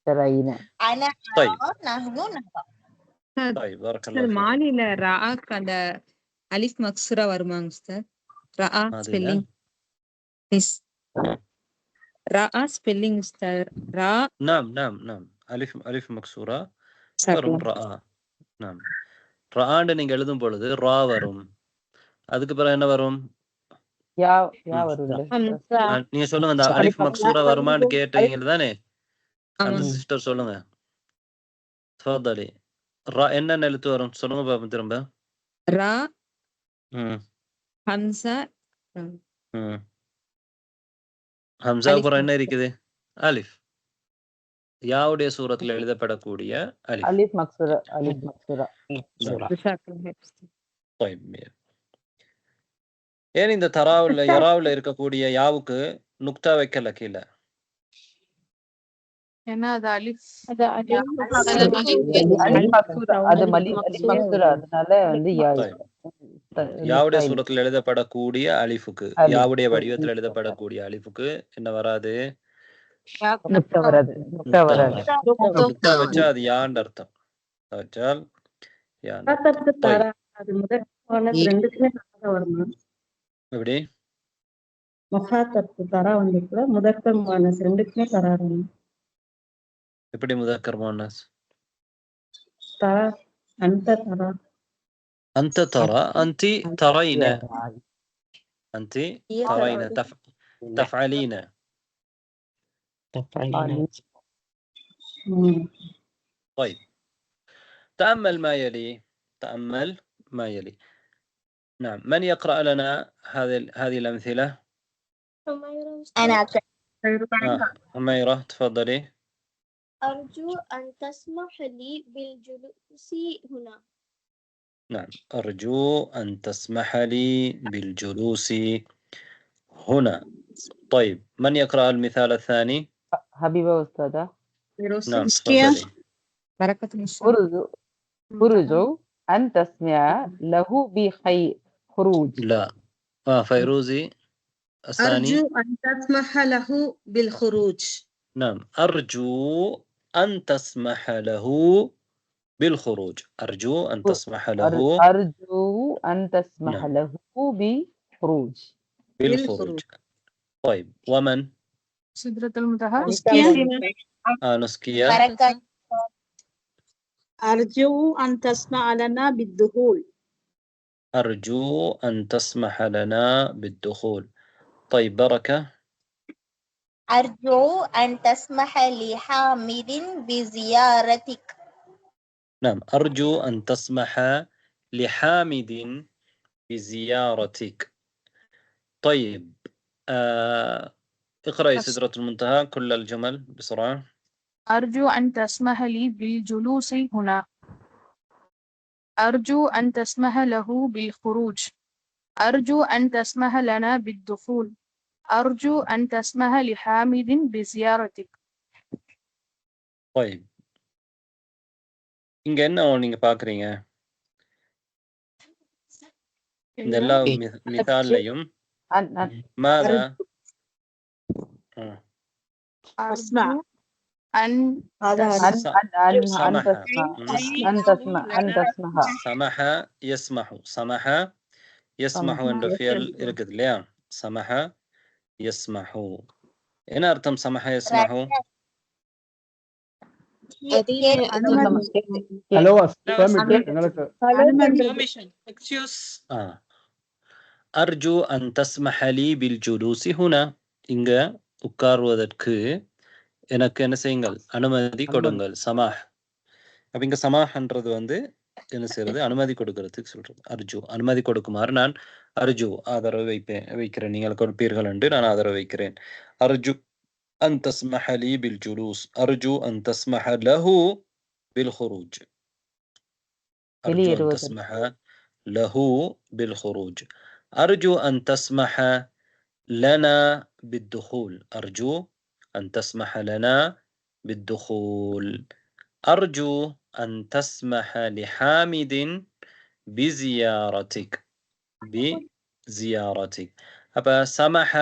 ترين. أنا طيب نحن نرى. طيب بارك الله فيك. மாநில ராக்கு அந்த அலிஃப் மக்சூரா வருமாங்க உஸ்தாத்? ரா ஸ்பெல்லிங் ப்ளீஸ். ரா ஸ்பெல்லிங் உஸ்தாத். ரா نعم ألف مكسورة வரும். ரா. نعم ரான்னு நீங்க எழுதும் பொழுது ரா வரும். அதுக்கு பிறகு என்ன வரும்? யா வரும். நீங்க சொல்லுங்க. அந்த அலிஃப் மக்சூரா வருமான்னு கேட்டீங்க தானே? அந்த சிஸ்டர் சொல்லுங்க. தஃதலி. ரா என்ன எழுத்து வரும் சொல்லுங்க பாப்போம் திரும்ப. ரா ஹம்சா ஹம்சா அப்புறம் என்ன இருக்குது? அலிஃப். யாவுடைய சூரத்தில் எழுதப்படக்கூடிய அலிஃப். அலிஃப் மக்சூரா. அலிஃப் மக்சூரா. ஏன் இந்த தராவுல யராவுல இருக்கக்கூடிய யாவுக்கு நுக்தா வைக்கல கீழே? ஏன்னா அது அலிஃப். அது அலிஃப் மக்சூரா. அதனால வந்து யாவுடைய சூரத்தில் எழுதப்படக்கூடிய அலிஃபுக்கு, யாவுடைய வடிவத்தில் எழுதப்படக்கூடிய அலிஃபுக்கு என்ன வராது? நுக்தா வராது. நுக்தா வச்சா அது யான்னு அர்த்தம். வச்சால் எப்படி? எப்படி முதக்கர் முஅன்னஸ்? أنت ترى. أنت ترى. أنت ترين. أنت ترين. تفعلين. طيب تأمل ما يلي. تأمل ما يلي. نعم من يقرأ لنا هذه الأمثلة؟ أنا هميرة تفضلي. أرجو أن تسمح لي بالجلوس هنا. نعم أرجو أن تسمح لي بالجلوس هنا. طيب من يقرأ المثال الثاني؟ حبيبة أستاذة. نعم تفضلي. أرجو أن تسمع له بخير خروج. لا فيروزي الثاني. أرجو أن تسمح له بالخروج. نعم أرجو أن تسمح له بالخروج. أرجو أن تسمح له. أرجو أن تسمح له بالخروج. طيب ومن؟ سدرة المنتهى. نسكية. أرجو أن تسمح لنا بالدخول. أرجو أن تسمح لنا بالدخول. طيب بركة. أرجو أن تسمح لحامد بزيارتك. نعم أرجو أن تسمح لحامد بزيارتك. طيب اقرأي سدرة المنتهى كل الجمل بسرعة. أرجو أن تسمح لي بالجلوس هنا. أرجو أن تسمح له بالخروج. أرجو أن تسمح لنا بالدخول. أرجو أن تسمح لحامد بزيارتك. طيب இங்க என்ன நீங்க பாக்குறீங்க? இந்த எல்லா மிசால்லையும் ماذا أرجو أن سمح يسمح سمح يسمح என்ற ஃபியல் இருக்குது இல்லையா? سمح يسمح என்ன அர்த்தம்? سمح يسمح ஹலோ எங்களுக்கு எக்ஸ்கியூஸ் أرجو أن تسمح لي بالجلوس هنا இங்க உட்காருவதற்கு எனக்கு என்ன செய்யுங்கள், அனுமதி கொடுங்கள். சமாஹ். அப்ப இங்க சமாஹ்ன்றது வந்து என்ன செய்யறது? அனுமதி கொடுக்கறதுக்கு சொல்றது. அர்ஜு அனுமதி கொடுக்குமாறு நான் அர்ஜு ஆதரவு வைக்கிறேன், நீங்கள் கொடுப்பீர்கள் என்று நான் ஆதரவு வைக்கிறேன். அர்ஜு أن تسمح لي بالجلوس. أرجو أن تسمح له بالخروج. أرجو أن تسمح له بالخروج. أرجو أن تسمح لنا بالدخول. أرجو أن تسمح لنا بالدخول. أرجو أن تسمح لحامد بزيارتك. بزيارتك. அப்போ சமஹ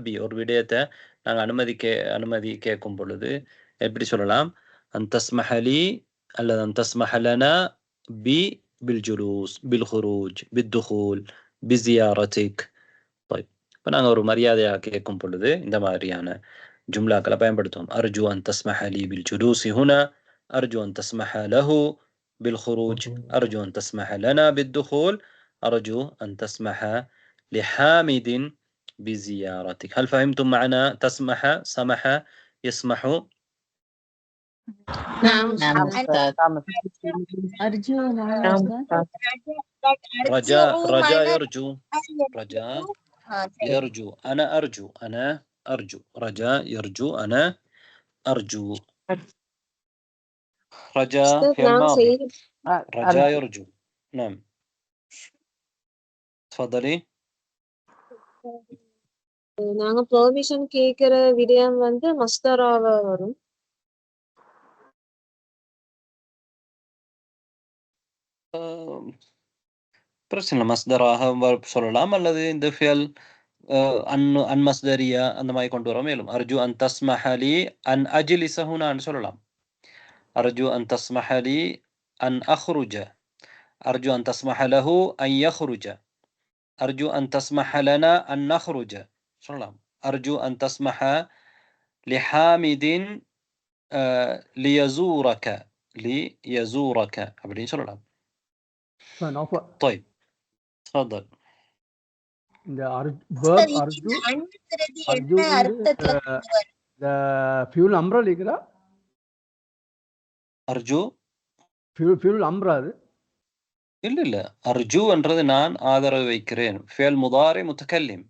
பி ஒரு விடயத்தை நாங்கள் அனுமதி கேட்கும் பொழுது எப்படி சொல்லலாம்? அந்தஸ்மஹலி அல்லது அந்தஸ்மஹலனா பி பில்ஜுலூஸ் பில்ஹுரூஜ் பித்துஹூல் பிசியாரத்திக். இப்போ நாங்கள் ஒரு மரியாதையாக கேட்கும் பொழுது இந்த மாதிரியான ஜும்லாக்களை பயன்படுத்துவோம். அர்ஜு அன் தஸ்மஹலி பில்ஜுலூசி ஹுனா, அர்ஜு அன் தஸ்மஹ லஹு பில்ஹுரூஜ், அர்ஜு அன் தஸ்மஹ லனா பித்துஹூல், அர்ஜு அன் தஸ்மஹ لحامد بزيارتك. هل فهمتم معنا تسمح سمح يسمح؟ نعم. أرجو رجاء يرجو. رجاء يرجو. أنا أرجو. رجاء يرجو. أنا أرجو. رجاء في الماضي. رجاء يرجو. نعم تفضلي. நாங்க பெர்மிஷன் கேக்குற விடயம் வந்து மஸ்தராவ வரும். பிரச்சனை மஸ்தராக சொல்லலாம், அல்லது இந்த ஃபியல் அன்மஸ்தரியா அந்த மாதிரி கொண்டு வர மேலும். அர்ஜு அன் தஸ்மஹலி அன் அஜ்லிஸ ஹுனான்னு சொல்லலாம். அர்ஜு அன் தஸ்மஹலி அன் அஹ்ருஜ. அர்ஜு அன் தஸ்மஹ லஹு அன் யஹ்ருஜ. أرجو أن تسمح لنا أن نخرج. சொல்லலாம். أرجو أن تسمح لحامد ليزورك. அப்படின்னு சொல்லலாம். طيب تفضل. இந்த அர்ஜு ஃபியூல் அம்ரா இல்லைங்களா? அர்ஜு ஃபியூல் அம்ரா அது இல்ல அர்ஜுன்றது நான் ஆதரவு வைக்கிறேன். ஃபியல் முதாரி முத்தகல்லிம்.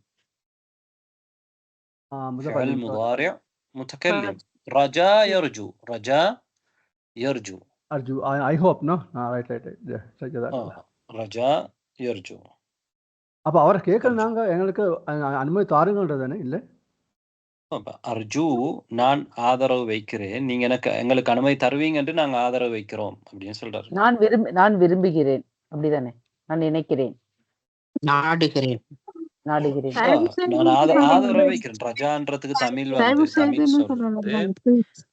ஃபியல் முதாரி முத்தகல்லிம். ரஜா யர்ஜு. ரஜா யர்ஜு. அர்ஜு ஐ ஹோப் நோ. ரைட். ரஜா யர்ஜு. அப்ப அவரை கேட்கல, நாங்க எங்களுக்கு அனுமதி தாருங்கன்றதானே? இல்ல அர்ஜு நான் ஆதரவு வைக்கிறேன், நீங்க எங்களுக்கு அனுமதி தருவீங்க என்று நாங்க ஆதரவு வைக்கிறோம் அப்படின்னு சொல்றாரு. நான் விரும்புகிறேன் அப்படிதானே? நான் நினைக்கிறேன், நாடுகிறேன். நான் ஆதரவு வைக்கிறேன். ரஜான்றதுக்கு தமிழ் சொல்றது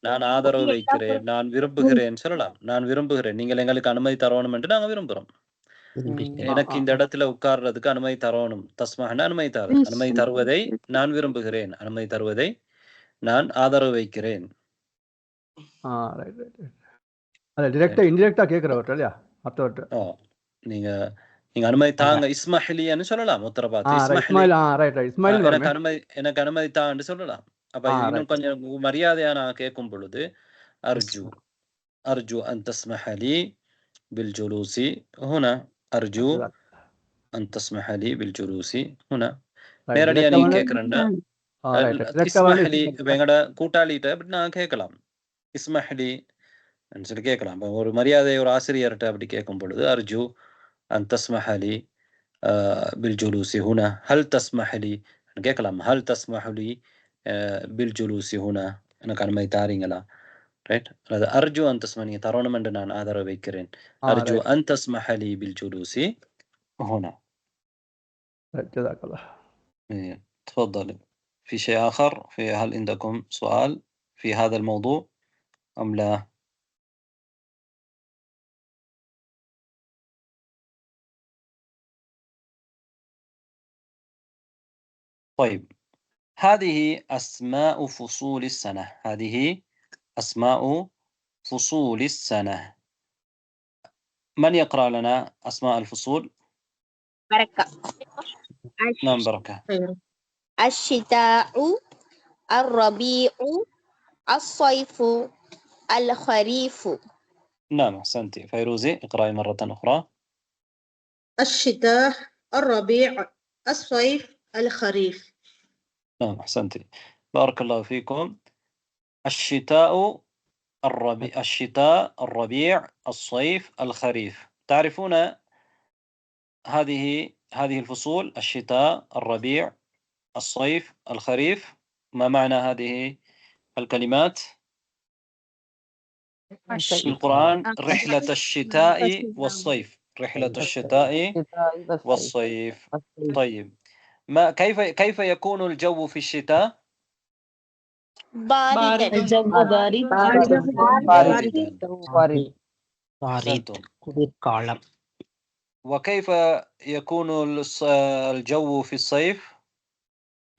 நான் ஆதரவு வைக்கிறேன், நான் விரும்புகிறேன் சொல்லலாம். நான் விரும்புகிறேன், நீங்கள் எங்களுக்கு அனுமதி தரணும் என்று நாங்க விரும்புறோம். எனக்கு இந்த இடத்துல உட்கார்றதுக்கு அனுமதி தரணும். தஸ்மஹன அனுமதி தருவதை நான் விரும்புகிறேன், அனுமதி தருவதை நான் ஆதரவு வைக்கிறேன். டைரக்டா இன்டைரக்டா கேக்குறவர்ட்ட இல்லையா? அர்த்தவர்ட்ட நீங்க அனுமதி தாங்க இஸ்மாயிலியான்னு சொல்லலாம். உத்தரபாத்து எனக்கு அனுமதி தான்னு சொல்லலாம். அப்ப இன்னும் கொஞ்சம் மரியாதையா நான் கேட்கும் பொழுது அர்ஜு அன் தஸ்மஹ லி பில் ஜுலூசி ஹுனா. அர்ஜு அன் தஸ்மஹ லி பில் ஜுலூசி ஹுனா. நேரடியா நீங்க கேக்குறேன்டா இஸ்மஹலி எங்கட கூட்டாளிகிட்ட அப்படி நான் கேட்கலாம். இஸ்மஹலி சொல்லி கேட்கலாம். ஒரு மரியாதை ஒரு ஆசிரியர்கிட்ட அப்படி கேட்கும் பொழுது அர்ஜு அன் தஸ்மஹ லி பில் ஜுலூசி ஹுனா. ஹல் தஸ்மஹ லி கேட்கலாம். ஹல் தஸ்மஹ லி பில் ஜுலூசி ஹுனா, எனக்கு அனுமதி தாரீங்களா? ரைட். அல்லது அர்ஜு அன் தஸ்மஹ, நீங்க தரணும் என்று நான் ஆதரவு வைக்கிறேன். அர்ஜு அன் தஸ்மஹ லி பில் ஜுலூசி هنا. جزاك الله. إيه، تفضل. في شيء آخر؟ هل عندكم سؤال في هذا الموضوع أم لا؟ طيب، هذه أسماء فصول السنة. هذه أسماء فصول السنة. من يقرأ لنا أسماء الفصول؟ بركة. نعم بركة. الشتاء، الربيع، الصيف، الخريف. نعم أحسنتي. فيروزي اقرأي مرة أخرى. الشتاء، الربيع، الصيف، الخريف. نعم أحسنتي، بارك الله فيكم. الشتاء، الربيع، الصيف، الخريف. تعرفون هذه الفصول: الشتاء، الربيع، الصيف، الخريف. ما معنى هذه الكلمات؟ في القرآن رحلة الشتاء والصيف. رحلة الشتاء والصيف. طيب، كيف يكون الجو في الشتاء؟ باردا. الجو بارد. باردا. أحسنتم. குளிர்காலம். وكيف يكون الجو في الصيف؟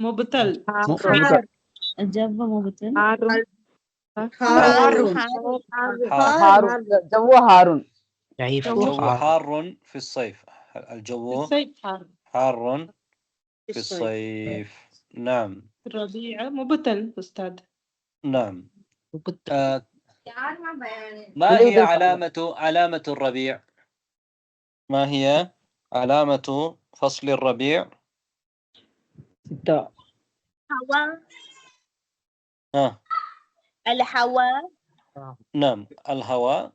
مبتل. الجو مبتل. حار. جو هارون. الجو حار في الصيف. الجو حار في الصيف. نعم. الربيع مبتل أستاذ. نعم. ما هي علامة الربيع؟ ما هي علامة فصل الربيع؟ هواء. الهواء. نعم، الهواء.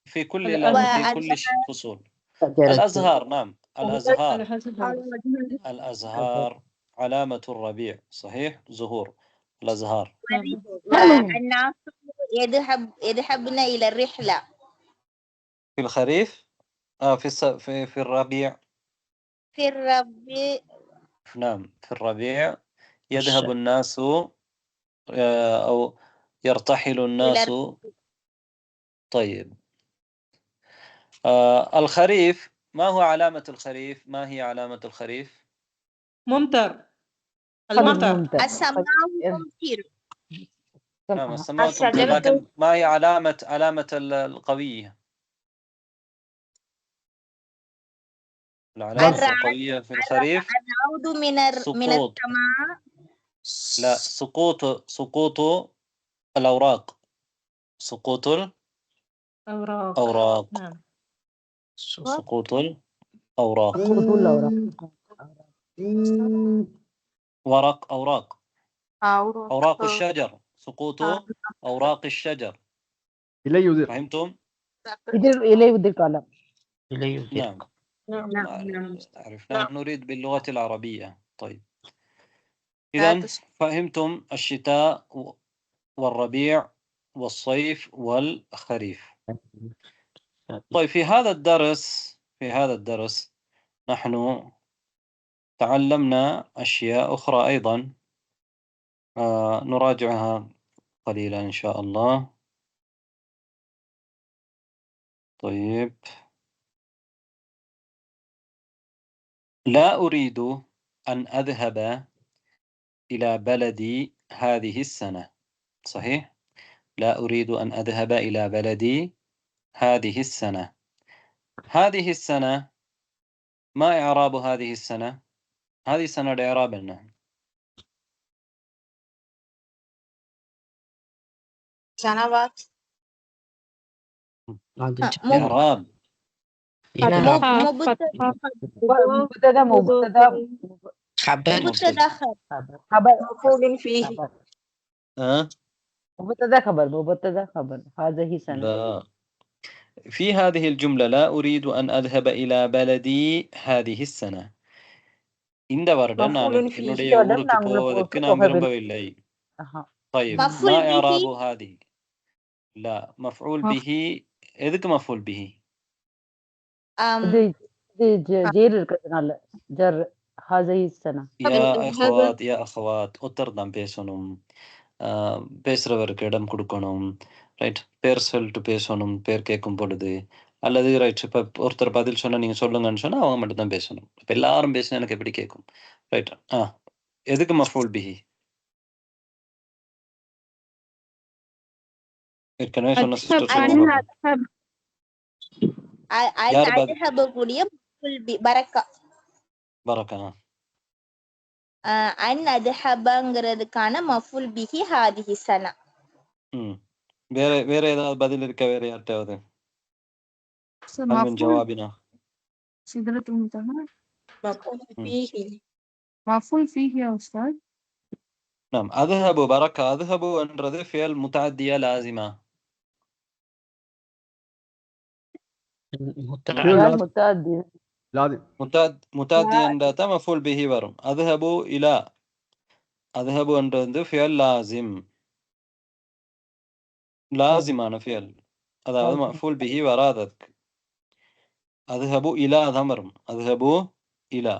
في كل فصول. الأزهار. نعم، الأزهار علامة الربيع. صحيح، زهور الأزهار. الناس يذهبن إلى الرحلة. في الخريف. في الربيع. في الربيع. نعم، في الربيع يذهب الناس أو يرتحل الناس. طيب، الخريف. ما هو علامة الخريف؟ ما هي علامة الخريف؟ ممطر. المطر. السماء ممطر. نعم، السماء تمطر. لكن ما هي علامة القوية؟ العلامة القوية في الخريف العود من السماء. لا، سقوط الأوراق. سقوط الأوراق. سقوط الأوراق. أوراق الشجر. سقوط أوراق الشجر. فهمتم؟ إليه قال. نعم. نحن نريد باللغة العربية. طيب، إذن فهمتم الشتاء والربيع والصيف والخريف. طيب، في هذا الدرس نحن تعلمنا أشياء أخرى أيضا، نراجعها قليلا إن شاء الله. طيب، لا أريد أن أذهب إلى بلدي هذه السنة. صحيح؟ لا أريد أن أذهب إلى بلدي هذه السنة. هذه السنة، ما إعراب هذه السنة؟ هذه السنة إعراب لنا. سنوات. إعراب. مبتدا مفعول فيه. مبتدا خبر هذه سنة. لا، في هذه الجملة لا أريد أن أذهب إلى بلدي هذه السنة. இந்த வருடம் நான் என்னுடைய ஊருக்கு போவதற்கு நான் விரும்பவில்லை. طيب، ما إعراب هذه؟ لا، مفعول به. எதுக்கு مفعول به؟ இது ஜேர் இருக்கிறதுனால ஜர் ஹாதிஹி சனா. யா அஹ்வாத் ஒருத்தர் தான் பேசணும். பேசுறவருக்கு இடம் கொடுக்கணும். ரைட், பேர் சொல்லிட்டு பேசணும் பேர் கேட்கும் பொழுது. அல்லது ரைட், இப்போ ஒருத்தர் பதில் சொன்னா நீங்க சொல்லுங்கன்னு சொன்னா அவங்க மட்டும் தான் பேசணும். இப்போ எல்லாரும் பேசினா எனக்கு எப்படி கேட்கும்? ரைட். எதுக்கு மஃபூல் பிஹி? ஏற்கனவே சொன்ன சிஸ்டர் சொல்லுங்க. யார் பதில்? அத்ஹப கூடிய மஃபூல் பி பரக்கா. பரக்கா. அன் அத்ஹபங்கிறதுக்கான மஃபூல் பிஹி ஹாதிஹி சனா. வேற ஏதாவது பதில் இருக்கா? வேற யார்ட்டாவது? ஜவாபினா மஃபூல் ஃபீஹி உஸ்தாத். நம் அத்ஹபு பரக்கா. அத்ஹபு என்றது ஃபியல் முத்தஅத்தியா லாசிமா. முத்தஅத்தி என்றா தான் மஃபூல் பிஹி வரும். அத்ஹபு இலா. அத்ஹபு என்றது ஃபியல் லாசிம், லாசிமான ஃபியல். அதாவது மஃபூல் பிஹி வராதற்கு. அத்ஹபு இலா தான் வரும். அத்ஹபு இலா.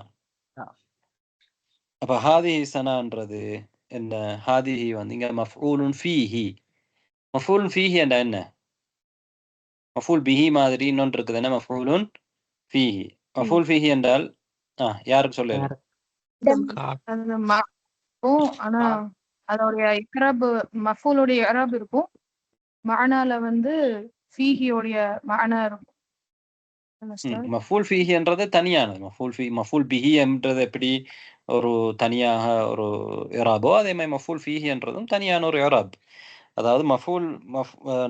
அப்ப ஹாதிஹி சனான்றது என்ன? ஹாதிஹி வந்து இங்க மஃபூலுன் ஃபீஹி. மஃபூலுன் ஃபீஹி என்றா என்ன? மஃபூல் பிஹி மாதிரி இன்னொன்று இருக்குது. என்ன மஃபூலுன் ஃபீஹி? மஃபூல் ஃபீஹி என்றால் யாருக்கு சொல்லலாம்? ஆனா அதோடைய இக்ராப் மஃபூலுடைய இக்ராப் இருக்கும். மஅனால வந்து ஃபீஹியோடைய மஅனா இருக்கும். மஃபூல் ஃபீஹி என்றது தனியானது. மஃபூல் பிஹி என்றது எப்படி ஒரு தனியாக ஒரு இராபோ, அதே மாதிரி மஃபூல் ஃபீஹி என்றதும் தனியான ஒரு இராப். அதாவது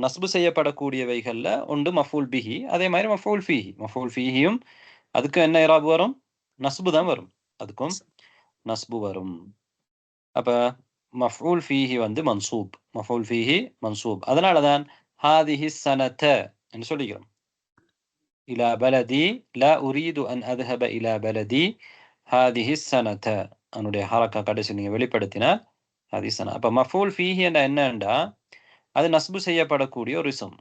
நஸ்பு செய்யப்படக்கூடியவைகள்ல ஒன்று மஃபூல் பிஹி, அதே மாதிரி மஃபூல் ஃபீஹி. மஃபூல் ஃபீஹியும் அதுக்கு என்ன இராப் வரும்? நஸ்பு தான் வரும். அதுக்கும் நஸ்பு வரும். அப்ப மஃபூல் ஃபீஹி வந்து மன்சூப். மஃபூல் ஃபீஹி மன்சூப். அதனாலதான் ஹாதிஹி சனத என்று சொல்லிக்கிறோம். இலா பலதி லா உரீது அன் அத்ஹப இலா பலதி ஹாதிஹி சனத. அதனுடைய ஹரக்கா கடைசி நீங்க வெளிப்படுத்தினால் ஹாதிஹி சனா. அப்ப மஃபூல் ஃபீஹி என்ற என்னண்டா அது நஸ்பு செய்யப்படக்கூடிய ஒரு இஸ்ம்.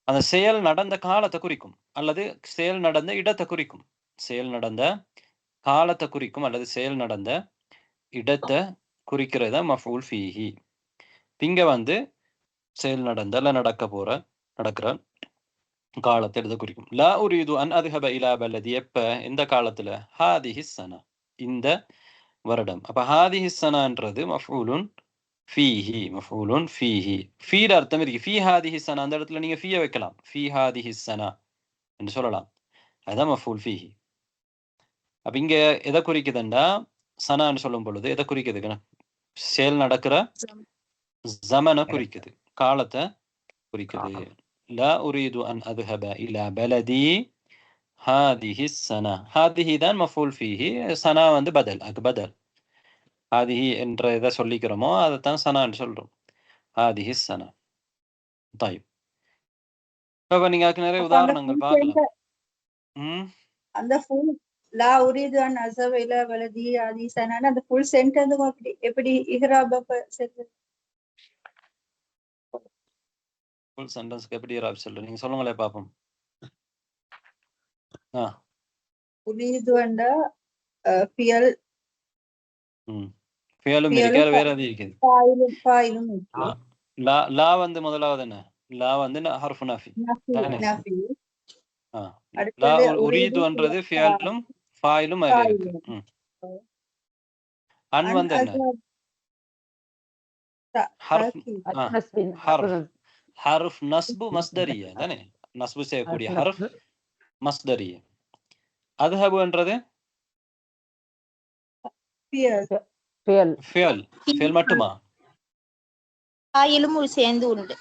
அந்த செயல் நடந்த காலத்தை குறிக்கும் அல்லது செயல் நடந்த இடத்தை குறிக்கும். செயல் நடந்த காலத்தை குறிக்கும் அல்லது செயல் நடந்த இடத்தை குறிக்கிறதா மஃபூல் ஃபீஹி. இங்க வந்து செயல் நடந்த நடக்கிற காலத்தை எடுத்து குறிக்கும். லா உரீது அன் அத்ஹப இலா பலதி. எப்ப? எந்த காலத்துல? ஹாதிஹி சனா, இந்த வருடம். அப்ப ஹாதிஹி சனான்றது மஃபூலுன் ஃபீஹி. மஃபூலுன் ஃபீஹி. ஃபீல அர்த்தம் இருக்கு. ஃபீ ஹாதிஹி சனா, அந்த இடத்துல நீங்க ஃபீய வைக்கலாம். ஃபீ ஹாதிஹி சனா என்று சொல்லலாம். அதுதான் மஃபூல் ஃபீஹி. அப்ப இங்க எதை குறிக்குதுண்டா சனான்னு சொல்லும் பொழுது எதை குறிக்குது? செயல் நடக்கிற ஜமனை குறிக்குது, காலத்தை குறிக்குது. லா உரீது அன் அத்ஹப இலா பலதி ஹாதிஹி சனா. ஹாதிஹி தான் மஃபூல் ஃபீஹி. சனா வந்து பதல். அது பதல். ஹாதிஹி என்ற எதை சொல்லிக்கிறோமோ அதைத்தான் சனான்னு சொல்றோம். ஹாதிஹி சனா. தாயிப். இப்ப நீங்க அதுக்கு நிறைய உதாரணங்கள் பார்க்கலாம். அந்த ஃபுல் லா உரீது அன் அஸவ இலா பலதி ஹாதிஹி சனா அந்த ஃபுல் சென்டென்ஸ் எப்படி இஹ்ராப் செஞ்சு ஃபுல் சென்டென்ஸ்க்கு எப்படி இஹ்ராப் சொல்றீங்க? நீங்க சொல்லுங்களே பாப்போம். உரீது அண்டா ஃபியல் ஃபியலும் இருக்காது, வேற எது இருக்குது? ஃபாயிலும் இருக்கு. லா வந்து முதலாவது என்ன? லா வந்து ஹர்ஃபு நஃபி தானே? லா உரீதுன்றது ஃபியலும் ஃபாயிலும் அதுல இருக்கு. அன் வந்து என்ன? ஹர்ஃப் நஸ்பு மஸ்தரியா தானே? நஸ்பு செய்யக்கூடிய ஹர்ஃப் மஸ்தரியா. அத்ஹபுன்றது ஃபியல் மட்டுமா? ஃபாயிலும் சேர்ந்து உண்டு.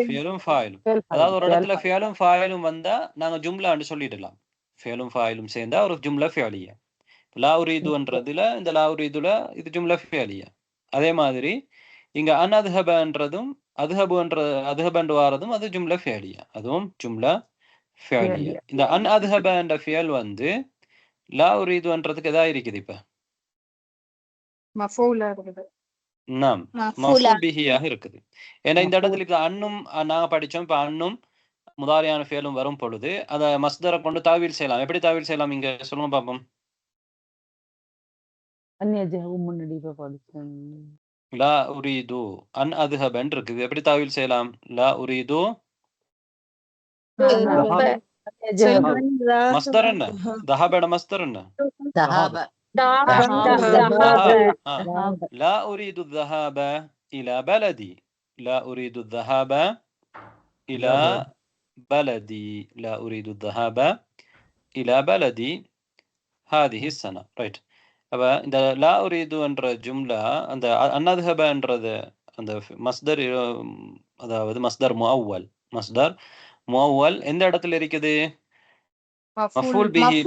ஃபியலும் ஃபாயிலும். அதாவது ஒரு இடத்துல ஃபியலும் ஃபாயிலும் வந்தா நாங்க ஜும்லான்னு சொல்லிடலாம். ஃபியலும் ஃபாயிலும் சேர்ந்தா ஒரு ஜும்லா ஃபியலியா. லா உரீதுன்றதுல இந்த லா உரீதுல இது ஜும்லா ஃபியலியா. அதே மாதிரி இங்க அன் அத்ஹபன்றதும் அத்ஹபன்று வாரதும் அது ஜும்லா ஃபியலியா, அதுவும் ஜும்லா ஃபியலியா. இந்த அன் அத்ஹபன்ற ஃபியல் வந்து லா உரீதுன்றதுக்கு எதா இருக்குது? இப்ப மஃபூலா இருக்குது. நாம் மஃபூல் பிஹியாக இருக்குது. ஏன்னா இந்த இடத்துல இப்ப அன்னும் நாங்க படிச்சோம். இப்ப அன்னும் முதாரியான ஃபேலும் வரும் பொழுது அதை மஸ்தரை கொண்டு தாவீல் செய்யலாம். எப்படி தாவீல் செய்யலாம் இங்க சொல்லுங்க பாப்போம். அந்நியஜஹு முன்னாடி இப்ப படிச்சேன். லா உரீது அன் அதுஹபன் இருக்குது. எப்படி தாவீல் செய்யலாம்? லா உரீது மஸ்தர் என்ன? தஹபட மஸ்தர் என்ன? லா உரீது الذهاب إلى بلدي. لا أريد الذهاب إلى بلدي. لا أريد الذهاب إلى بلدي هذه السنة. ரைட். அப்ப இந்த லா உரீது என்ற ஜும்லா அந்த அன்னதுஹப என்றது அந்த மஸ்தர், அதாவது மஸ்தர் முஅவ்வல். மஸ்தர் முஅவ்வல் எந்த இடத்துல இருக்குது? மஃபூல் பிஹி.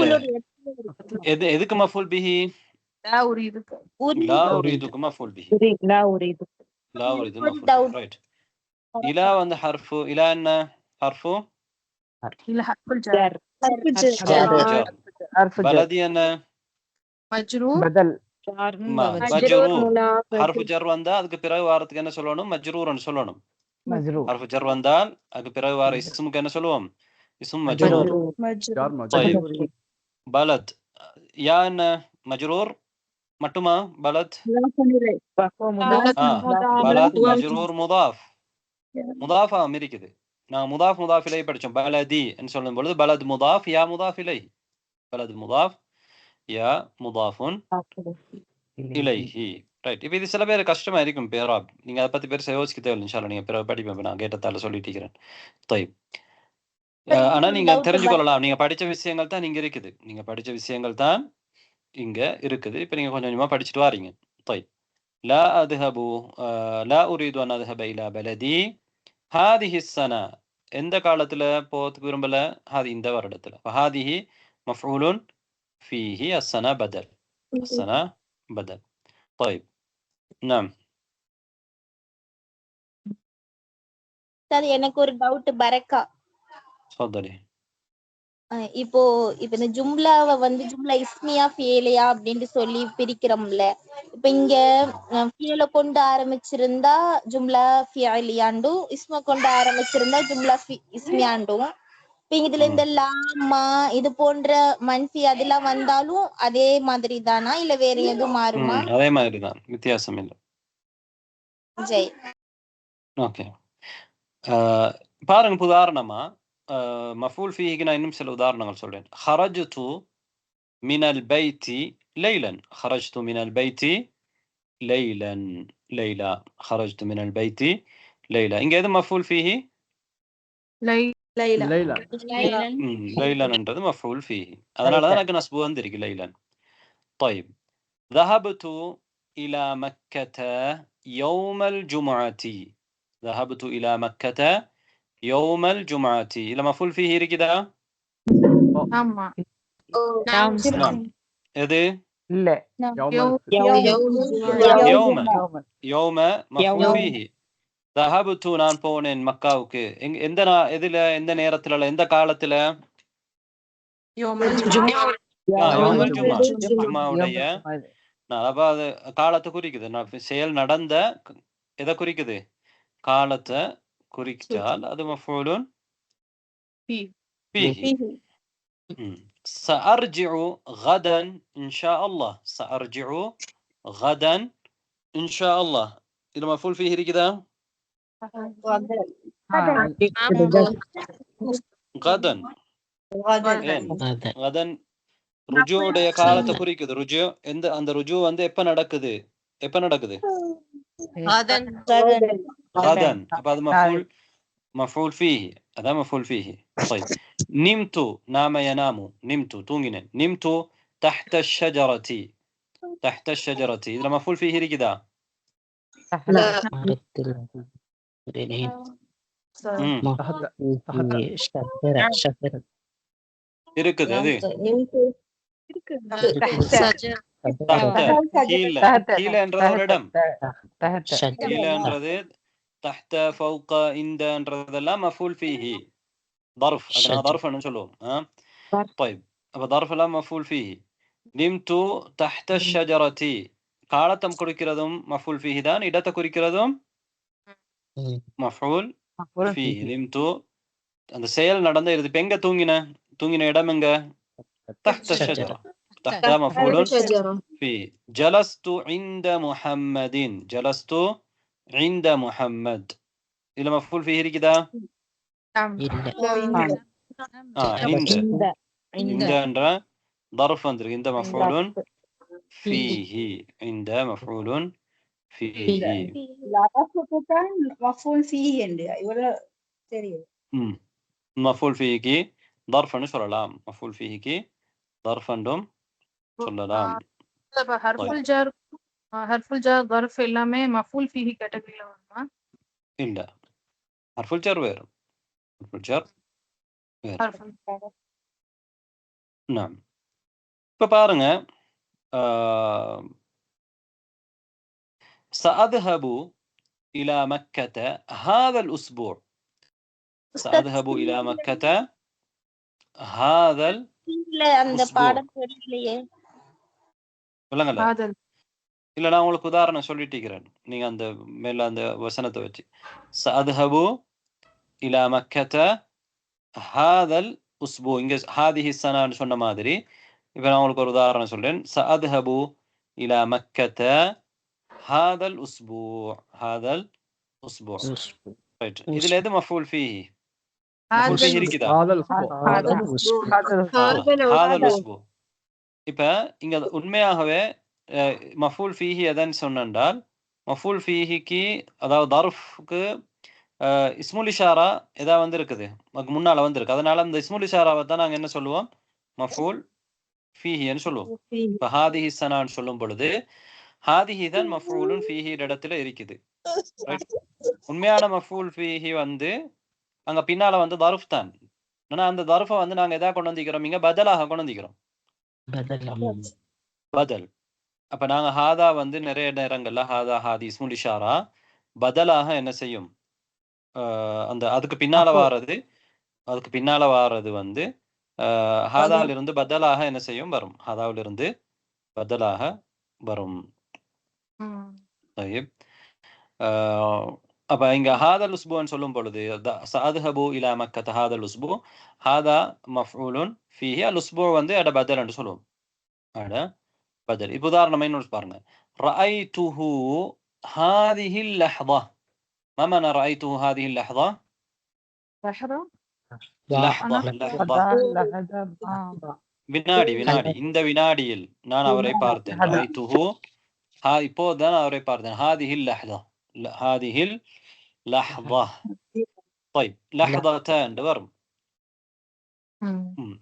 எதுக்கு மஃபூல் பிஹி? லா உரீதுக்கு. லா உரீதுக்கு மஃபூல் பிஹி. லா உரீது மஃபூல். ரைட். இலா வந்து ஹர்ஃபு. இலா என்ன ஹர்ஃபு? இல்ல ஹர்ஃபுல் ஜர். பலதி என்ன? மஜ்ரூர். பதல். மஜ்ரூர். ஹர்ஃபு ஜர் வந்தா அதுக்கு பிறகு வாரத்துக்கு என்ன சொல்லணும்? மஜ்ரூர்னு சொல்லணும். மஜ்ரூர். ஹர்ஃபு ஜர் வந்தால் அதுக்கு பிறகு வார இஸ்முக்கு என்ன சொல்லுவோம்? இஸ்ம் மஜ்ரூர். பலத் யா என்ன? மஜ்ரூர் மட்டுமா? பலத் பலத் மஜ்ரூர் முதாஃப். முதாஃபா இருக்குது. நான் முதாஃப் முதாஃப் இலை படிச்சோம். பலதி என்று சொல்லும் பொழுது பலத் முதாஃப் யா முதாஃப் இலை. பலத் முதாஃப் யா முதாஃபுன் இலைஹி. ரைட். இப்போ இது சில பேர் கஷ்டமா இருக்கும் பேராப். நீங்க அதை பத்தி பெருசா யோசிக்க தேவையில்லை. இன்ஷா அல்லாஹ் நீங்க பிறகு படிப்பேன். நான் கேட்டதால சொல்லிட்டீக்கிறேன். தைப். ஆனா நீங்க தெரிஞ்சுக்கொள்ளலாம். நீங்க படிச்ச விஷயங்கள் தான் இங்க இருக்குது. நீங்க படிச்ச விஷயங்கள் தான் இங்க இருக்குது. இப்ப நீங்க கொஞ்சம் கொஞ்சமா படிச்சுட்டு வாரீங்க. தைப். லா அத்ஹபு லா உரீது அன் அத்ஹப இலா பலதி ஹாதிஹி ஸனா. எந்த காலத்துல போறதுக்கு விரும்பல? ஹாதி இந்த வருடத்துல. ஹாதிஹி மஃஊலுன் ஃபீஹி அஸ்ஸனா பதல். அஸ்ஸனா பதல். طيب نعم. சார் எனக்கு ஒரு டவுட் பரக்கா. تفضلي. இப்போ இந்த ஜும்லாவை வந்து ஜும்லா இஸ்மியா ஃபியலியா அப்படின்னு சொல்லி பிரிக்கிறோம்ல. இப்ப இங்க ஃபியலை கொண்டு ஆரம்பிச்சிருந்தா ஜும்லா ஃபியலியாண்டும், இஸ்ம கொண்டு ஆரம்பிச்சிருந்தா ஜும்லா இஸ்மியாண்டும். இப்ப இதுல இந்த லாமா இது போன்ற மன்ஃபி அதெல்லாம் வந்தாலும் அதே மாதிரி தானா இல்ல வேற எதுவும் மாறுமா? அதே மாதிரி தான், வித்தியாசம் இல்லை. ஜெய். ஓகே. பாருங்க, உதாரணமா மஃபூல் ஃபீஹிக்கு நான் இன்னும் சில உதாரணங்கள் சொல்றேன். ஹரஜ்து மினல் பைத்தி லைலன். ஹரஜ்து மினல் பைத்தி லைலன். லைலா. ஹரஜ்து மினல் பைத்தி லைலா. இங்க எது மஃபூல் ஃபீஹி? லைலன் என்றது மஃபூல் ஃபீஹி. அதனால தான் எனக்கு நஸ்பு வந்திருக்கு லைலன். طيب ذهبت إلى مكة يوم الجمعة. ذهبت إلى مكة يوم الجمعة. إلى مفعول فيه كده؟ نعم. إذا لا يوم مفعول فيه. ذهبت நான் போனேன் மக்காவுக்கு. எந்த எந்த நேரத்துல எந்த காலத்துல? ஜும்மாவுடைய காலத்தை குறிக்குது. செயல் நடந்த எதை குறிக்குது? காலத்தை குறிச்சால் அது மஃஊலுன் ஃபீஹி. سأرجع غدا إن شاء الله. سأرجع غدا إن شاء الله. إذا مفعول فيه كده غدا. غدا ருஜுவுடைய காலத்தை குறிக்குது. ருஜு அந்த ருஜு வந்து எப்ப நடக்குது? எப்ப நடக்குது? غدا. அப்ப அது மஃஊல் ஃபீஹி. அதான் மஃஊல் ஃபீஹி. طيب نمت نام ينام. نمت தூங்கினேன். نمت تحت الشجرة. تحت الشجرة. இதுல மஃஊல் ஃபீஹி இருக்குதா? இருக்குது. அது கீழ என்றது ஒரு இடம். கீழ என்றது தஹ்த ஃபௌக இந்த என்றதெல்லாம் மஃஊல் ஃபீஹி. ظرف. அதனால ظرفன்னு சொல்லுவோம். طيب அப்ப ظرف எல்லாம் மஃஊல் ஃபீஹி. நிம்து தஹ்த الشجرة. காலத்தம் குறிக்கிறதும் மஃஊல் ஃபீஹி தான். இடத்தை குறிக்கிறதும் மஃஊல் ஃபீஹி. நிம்து அந்த செயல் நடந்த இறுதி. இப்ப எங்க தூங்கின இடம் எங்க? தஹ்த ஷஜரா. தஹ்த மஃபூலுன் ஃபீ. ஜலஸ்து இன்த முஹம்மதின். ஜலஸ்து இன்த முஹம்மத். இதுல மஃபூல் ஃபீஹி இருக்குதா? இந்தன்ற ظرف வந்திருக்கு. இந்த மஃபூலுன் ஃபீஹி. இந்த மஃபூலுன் ஃபீஹி. லஃபுக்குதான் மஃபூல் ஃபீஹி என்று இவ்வளவு தெரியும். மஃபூல் ஃபீஹிக்கு ظرفன்னு சொல்லலாம். மஃபூல் ஃபீஹிக்கு ظرفன்றும் சொல்லலாம். அப்ப ஹர்ஃபுல் ஜர் ظرف எல்லாமே மஃபூல் ஃபீஹி கேட்டகரியில வருமா? இல்ல, ஹர்ஃபுல் ஜர் வேறு. ஹர்ஃபுல் ஜர் வேறு. நாம் இப்ப பாருங்க, سأذهب إلى مكة هذا الأسبوع. سأذهب إلى مكة هذا அந்த பாடம் தெரியலையே. சொல்லுங்க. இல்ல, நான் உங்களுக்கு உதாரணம் சொல்லிட்டு இருக்கிறேன். நீங்க அந்த மேல அந்த வசனத்தை வச்சு سأذهب إلى مكة هذا الأسبوع. இங்க هذه السنة சொன்ன மாதிரி இப்ப நான் உங்களுக்கு ஒரு உதாரணம் சொல்றேன். سأذهب إلى مكة هذا الأسبوع. هذا الأسبوع. ரைட். இதுல எது மஃபூல் ஃபீஹி? மஃபூல் ஃபீஹி இருக்குதா? هذا الأسبوع. இப்ப இங்க உண்மையாகவே மஃபூல் ஃபீஹி எதன்னு சொன்னால், மஃபூல் ஃபீஹிக்கு அதாவது தர்ஃப்க்கு இஸ்முல் இஷாரா ஏதா வந்து இருக்குது, முன்னால வந்திருக்கு. அதனால அந்த இஸ்முல் இஷாராவை தான் நாங்க என்ன சொல்லுவோம்? மஃபூல் ஃபீஹின்னு சொல்லுவோம். இப்ப ஹாதிஹி ஸனான்னு சொல்லும் பொழுது ஹாதிஹி தான் மஃபூலுன் ஃபீஹி இடத்துல இருக்குது. உண்மையான மஃபூல் ஃபீஹி வந்து அங்க பின்னால வந்து தர்ஃப் தான். ஆனா அந்த தர்ஃபை வந்து நாங்க எதா கொண்டு வந்திக்கிறோம்? இங்க பதலாக கொண்டு வந்திக்கிறோம். பதல். அப்ப நாங்க ஹாதா வந்து நிறைய நேரங்கள்ல ஹாதா ஹாதி இஸ்முல் இஷாரா பதலாக என்ன செய்யும்? அந்த அதுக்கு பின்னால வாரது வந்து ஹாதாவிலிருந்து பதலாக என்ன செய்யும்? வரும். ஹாதாவிலிருந்து பதலாக வரும். அப்ப இங்க ஹாதல் உஸ்புன்னு சொல்லும் பொழுது சஅذهبு இலா மக்கத ஹாதல் உஸ்பு, ஹாதா மஃஊலுன் ஃபீஹி, அல் உஸ்பு வந்து அட பதல் என்று சொல்லுவோம். அட பதல். இப்ப உதாரணமா இன்னொரு பாருங்க. ரஅய்துஹு ஹாதிஹி லஹ்தா. ما معنى رأيته هذه اللحظة؟ لحظة. வினாடி. இந்த வினாடியில் நான் அவரை பார்த்தேன். ரஅய்துஹு, இப்போதான் அவரை பார்த்தேன். هذه اللحظة. هذه اللحظة. طيب لحظتان வரும்.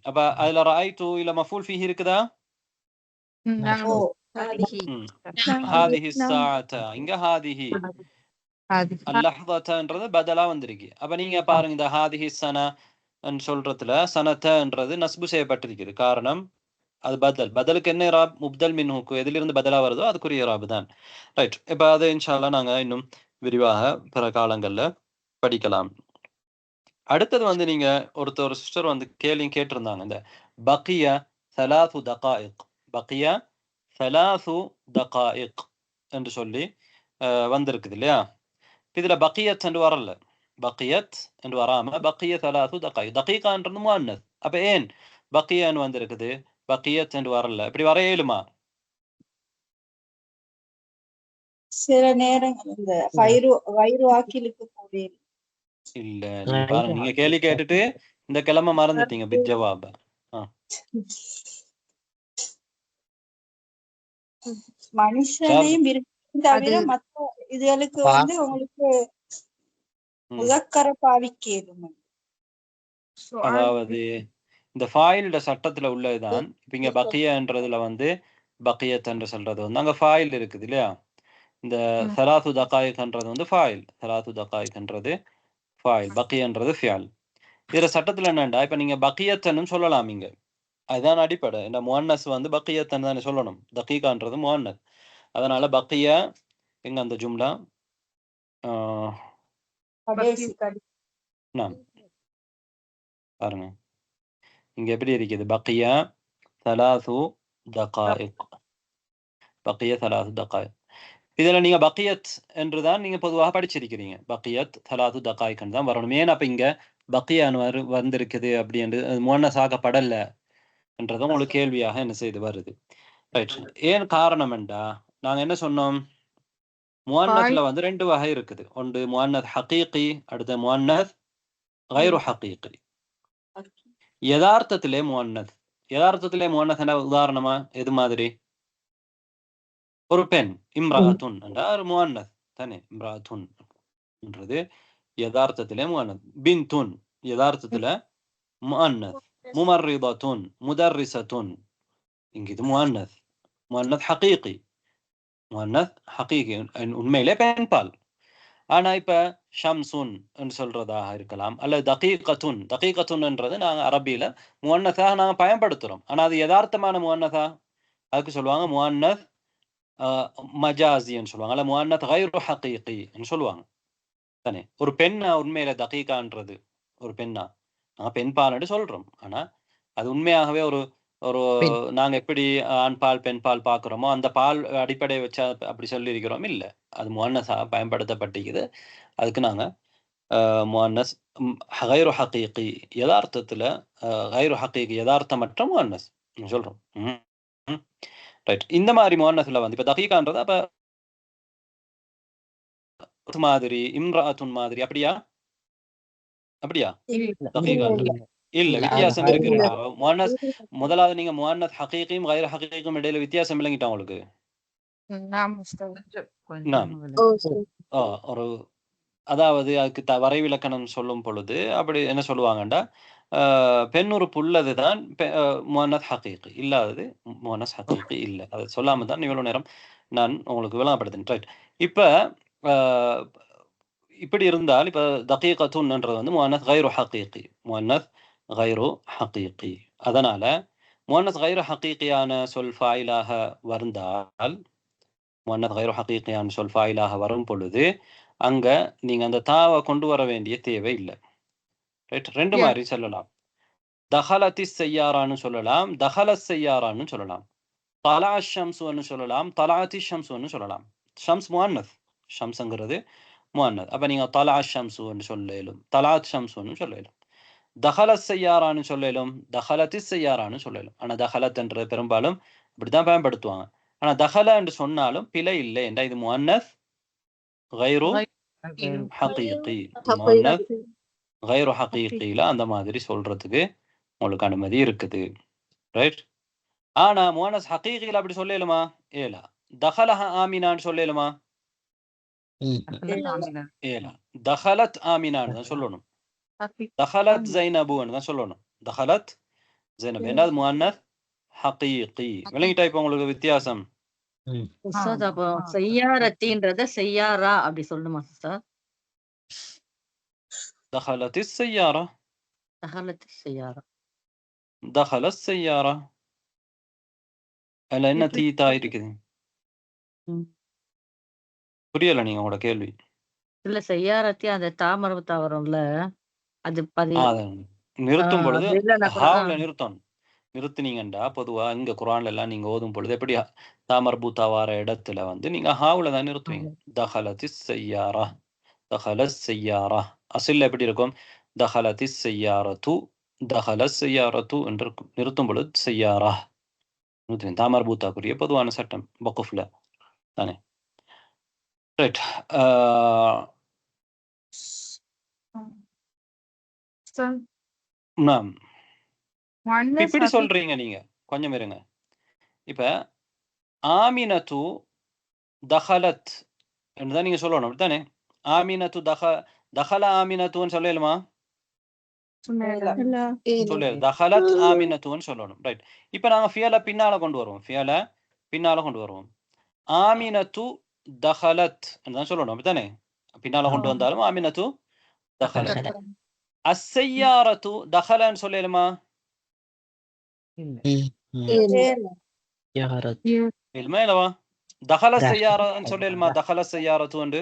அப்ப அதுல ரஅய்து இல்ல மஃபூல் ஃபீஹி இருக்குதா? هذه الساعة. இங்க هذه اللحظتன்றது பதலா வந்திருக்கு. அப்ப நீங்க பாருங்க, இந்த هذه السنة சொல்றதுல சனத்தன்றது நஸ்பு செய்யப்பட்டிருக்குது. காரணம் அது பதலுக்கு என்ன இராப்? முப்தல் மின்ஹுக்கு எதிலிருந்து பதலா வருதோ அதுக்குரிய இராப் தான். ரைட். இப்ப அது இன்ஷா அல்லாஹ் நாங்க இன்னும் விரிவாக பிற காலங்கள்ல படிக்கலாம். அடுத்தது வந்து நீங்க ஒரு சிஸ்டர் வந்து கேட்டிருந்தாங்க, இந்த பக்கிய ثلاث دقائق. பக்கிய ثلاث دقائق என்று சொல்லி வந்திருக்குது இல்லையா? இதுல பக்கியத் என்று வரல. பக்கியத் என்று வராம பக்கிய ثلاث دقائق. தகீகான்றது முஅன்னஸ். அப்ப ஏன் பக்கியன்னு வந்திருக்குது, பக்கியத் என்று வரல? இப்படி வர இயலுமா? சில நேரங்கள் இந்த வைரு ஆக்கிலுக்கு கூடிய இல்ல. நீங்க பாருங்க, நீங்க கேள்வி கேட்டுட்டு இந்த கிழமை மறந்துட்டீங்க பிட் ஜவாப. மனுஷனையும் தவிர மற்ற இதுகளுக்கு வந்து உங்களுக்கு முதக்கர பாவிக்கேதும். அதாவது இந்த ஃபாயில்ட சட்டத்துல உள்ளதுதான். இப்ப இங்க பக்கியன்றதுல வந்து பக்கியத் என்று சொல்றது வந்து அங்க ஃபாயில் இருக்குது இல்லையா? இந்த ثلاث دقائقன்றது வந்து ஃபாயில். ثلاث دقائقன்றது ஃபாயில், பக்கியன்றது ஃபியல். இதுல சட்டத்துல என்னண்டா, இப்ப நீங்க பக்கியத்தன்னு சொல்லலாம் இங்க. அதுதான் அடிப்படை. இந்த முஅன்னஸ் வந்து பக்கியத்தன் தானே சொல்லணும். தகீகான்றது முஅன்னஸ். அதனால பக்கிய எங்க அந்த ஜும்லா பாருங்க இங்க எப்படி இருக்குது? பக்கிய ثلاث دقائق. பக்கிய ثلاث دقائق. இதுல நீங்க பக்கியத் என்றுதான் நீங்க பொதுவாக படிச்சிருக்கிறீங்க. பக்கியத் ثلاث دقائق தான் வரணும். ஏன் அப்ப இங்க பக்கியான்னு வந்திருக்குது அப்படின்னு முன்னஸ் ஆக்கப்படல என்றது உங்களுக்கு கேள்வியாக என்ன செய்து வருது. ரைட். ஏன் காரணம் என்றா நாங்க என்ன சொன்னோம், முஅன்னஸ்ல வந்து 2 வகை இருக்குது. ஒன்று முஅன்னஸ் ஹகீகி, அடுத்த முஅன்னஸ் கைரு ஹகீகி. யதார்த்தத்திலே முஅன்னஸ். யதார்த்தத்திலே முஅன்னஸ் என்ற உதாரணமா எது மாதிரி? ஒரு பெண் இம்ராஅத்துன் என்றா ஒரு முஅன்னஸ் தானே. இம்ராஅத்துன் என்றது யதார்த்தத்திலே முஅன்னஸ். பின்துன் யதார்த்தத்தில முஅன்னஸ். முமர்ரிதத்துன் முதர்ரிசத்துன் இங்க இது முஅன்னஸ். முஅன்னஸ் ஹகீகி. முஅன்னஸ் ஹகீகி உண்மையிலே பெண்பால். ஆனா இப்ப ஷம்சுன் என்று சொல்றதாக இருக்கலாம், அல்லது தகீகத்துன். தகீகத்துன்ன்றது நாங்க அரபியில முஅன்னஸாக நாங்க பயன்படுத்துறோம். ஆனா அது யதார்த்தமான முஅன்னஸா, அதுக்கு சொல்லுவாங்க முஅன்னஸ் மஜாசின்னு சொல்லுவாங்க, அல்ல முஅன்னஸ் கைரு ஹகீகின்னு சொல்லுவாங்க தானே. ஒரு பெண்ணா உண்மையில தகீகான்றது ஒரு பெண்ணா நாங்க பெண்பால்னு சொல்றோம். ஆனா அது உண்மையாகவே ஒரு ஒரு நாங்க எப்படி ஆண் பால் பெண் பால் பார்க்குறோமோ அந்த பால் அடிப்படையை வச்சு அப்படி சொல்லியிருக்கிறோம் இல்ல. அது முஅன்னஸாக பயன்படுத்தப்பட்டிருக்குது. அதுக்கு நாங்க முஅன்னஸ் கைரு ஹகீகி, யதார்த்தத்துல கைரு ஹகீகி யதார்த்தமற்ற முஅன்னஸ் சொல்றோம். ரைட். இந்த மாதிரி முஅன்னஸ்ல வந்து இப்ப தகீகான்றது அப்ப மாதிரி இம்ராஅத்துன் மாதிரி அப்படியா தகீகான்றது இல்ல, வித்தியாசம் இருக்கு. முஅன்னஸ் முதலாவது நீங்க முஅன்னஸ் ஹகீகியும் கைரு ஹகீகியும் இடையில வித்தியாசம் விளங்கிட்டா உங்களுக்கு? ஒரு அதாவது அதுக்கு வரைவிலக்கணம் சொல்லும் பொழுது அப்படி என்ன சொல்லுவாங்கண்டா, பெண் உறுப்பு உள்ளதுதான் முஅன்னஸ் ஹகீகி, இல்லாதது முஅன்னஸ் ஹகீகி இல்லை. அதை சொல்லாம தான் இவ்வளவு நேரம் நான் உங்களுக்கு விளங்கப்படுத்தினேன். ரைட். இப்ப இப்படி இருந்தால் இப்ப தகீகத்துன்ன்றது வந்து முஅன்னஸ் கைரு ஹகீகி, முஅன்னஸ் கைரு ஹகீகி. அதனால முஅன்னஸ் கைரு ஹகீகியான சொல் ஃபாயிலாக வந்தால், முஅன்னஸ் கைரு ஹகீகியான சொல் ஃபாயிலாக வரும் பொழுது அங்க நீங்க அந்த தாவை கொண்டு வர வேண்டிய தேவை இல்லை. ரைட். 2 மாதிரி சொல்லலாம். தஹலத்தி செய்யாரான்னு சொல்லலாம், தஹலத் செய்யாரான்னு சொல்லலாம். தலா ஷம்சுன்னு சொல்லலாம், தலாத்தி ஷம்சுன்னு சொல்லலாம். ஷம்ஸ் முஅன்னஸ், ஷம்ஸ்ங்கிறது முஅன்னஸ். அப்ப நீங்க தலா ஷம்சுன்னு சொல்லலும், தலாத் ஷம்சுன்னு சொல்லலும். தஹலத் செய்யாரான்னு சொல்லலும், தஹலத்தி செய்யாரான்னு சொல்லலும். ஆனா தஹலத் என்ற பெரும்பாலும் இப்படித்தான் பயன்படுத்துவாங்க. ஆனா தஹல என்று சொன்னாலும் பிழை இல்லை என்றா இது முஅன்னஸ் கைரு ஹகீகி, முஅன்னஸ் கைரு ஹகீகில அந்த மாதிரி சொல்றதுக்கு உங்களுக்கு அனுமதி இருக்குது. ரைட். ஆனா முஅன்னஸ் ஹகீகில அப்படி சொல்லலுமா? ஏலா. தஹலஹ ஆமினான்னு சொல்லலுமா? ஏலா. தஹலத் ஆமினான்னு தான் சொல்லணும். தஹலத் ஜைனபுன்னு தான் சொல்லணும். தஹலத் ஜைனப் என்னது முஅன்னஸ் ஹகீகி. விளங்கிட்டா இப்ப உங்களுக்கு வித்தியாசம்? உஸ்தாத் அப்போ செய்யாரத்தின்றத செய்யாரா அப்படி சொல்லணுமா உஸ்தாத்? தஹலத்தி செய்யாரா, தஹலத்தி செய்யாரா, தஹலத் செய்யாரா. அதுல என்ன தீத்தா இருக்குது? புரியல நீங்க உங்களோட கேள்வி. இல்ல செய்யாரத்தி அந்த தாமரத்தா வரும்ல, அது நிறுத்தும் பொழுது ஹாவுல நிறுத்தினீங்கண்டா பொதுவா இங்க குர்ஆன்ல எல்லாம் நீங்க ஓதும் பொழுது எப்படி தாமர்பூத்தா வர இடத்துல வந்து நீங்க ஹாவுல தான் நிறுத்துவீங்க. தஹலத்தி செய்யாரா, தஹலத் செய்யாரா. அசில் எப்படி இருக்கும்? தஹலத்தி செய்யாரத்து, தஹலத் செய்யாரத்து என்று இருக்கும். நிறுத்தும் பொழுது செய்யாரா நிறுத்துவீங்க. தாமர்பூத்தாக்குரிய பொதுவான சட்டம் வக்குஃப்ல தானே. ரைட். இப்படி சொல்றீங்க நீங்க, கொஞ்சம் இருங்க. இப்ப ஆமினத்து தஹலத் என்றுதான் நீங்க சொல்லணும், அப்படித்தானே? ஆமினத்து தஹல ஆமினத்துன்னு சொல்லலுமா? சொல்லு. தஹலத் ஆமினத்துன்னு சொல்லணும். ரைட். இப்ப நாங்க ஃபியல பின்னால கொண்டு வருவோம். ஆமினத்து தஹலத் என்றுதான் சொல்லணும், அப்படித்தானே? பின்னால கொண்டு வந்தாலும் ஆமினத்து தஹலத். அஸ்ஸையாரத்து தஹலன்னு சொல்லலுமா? இல்லமா இல்லவா? தஹல செய்யாரான்னு சொல்லலுமா? தஹல செய்யாரத்து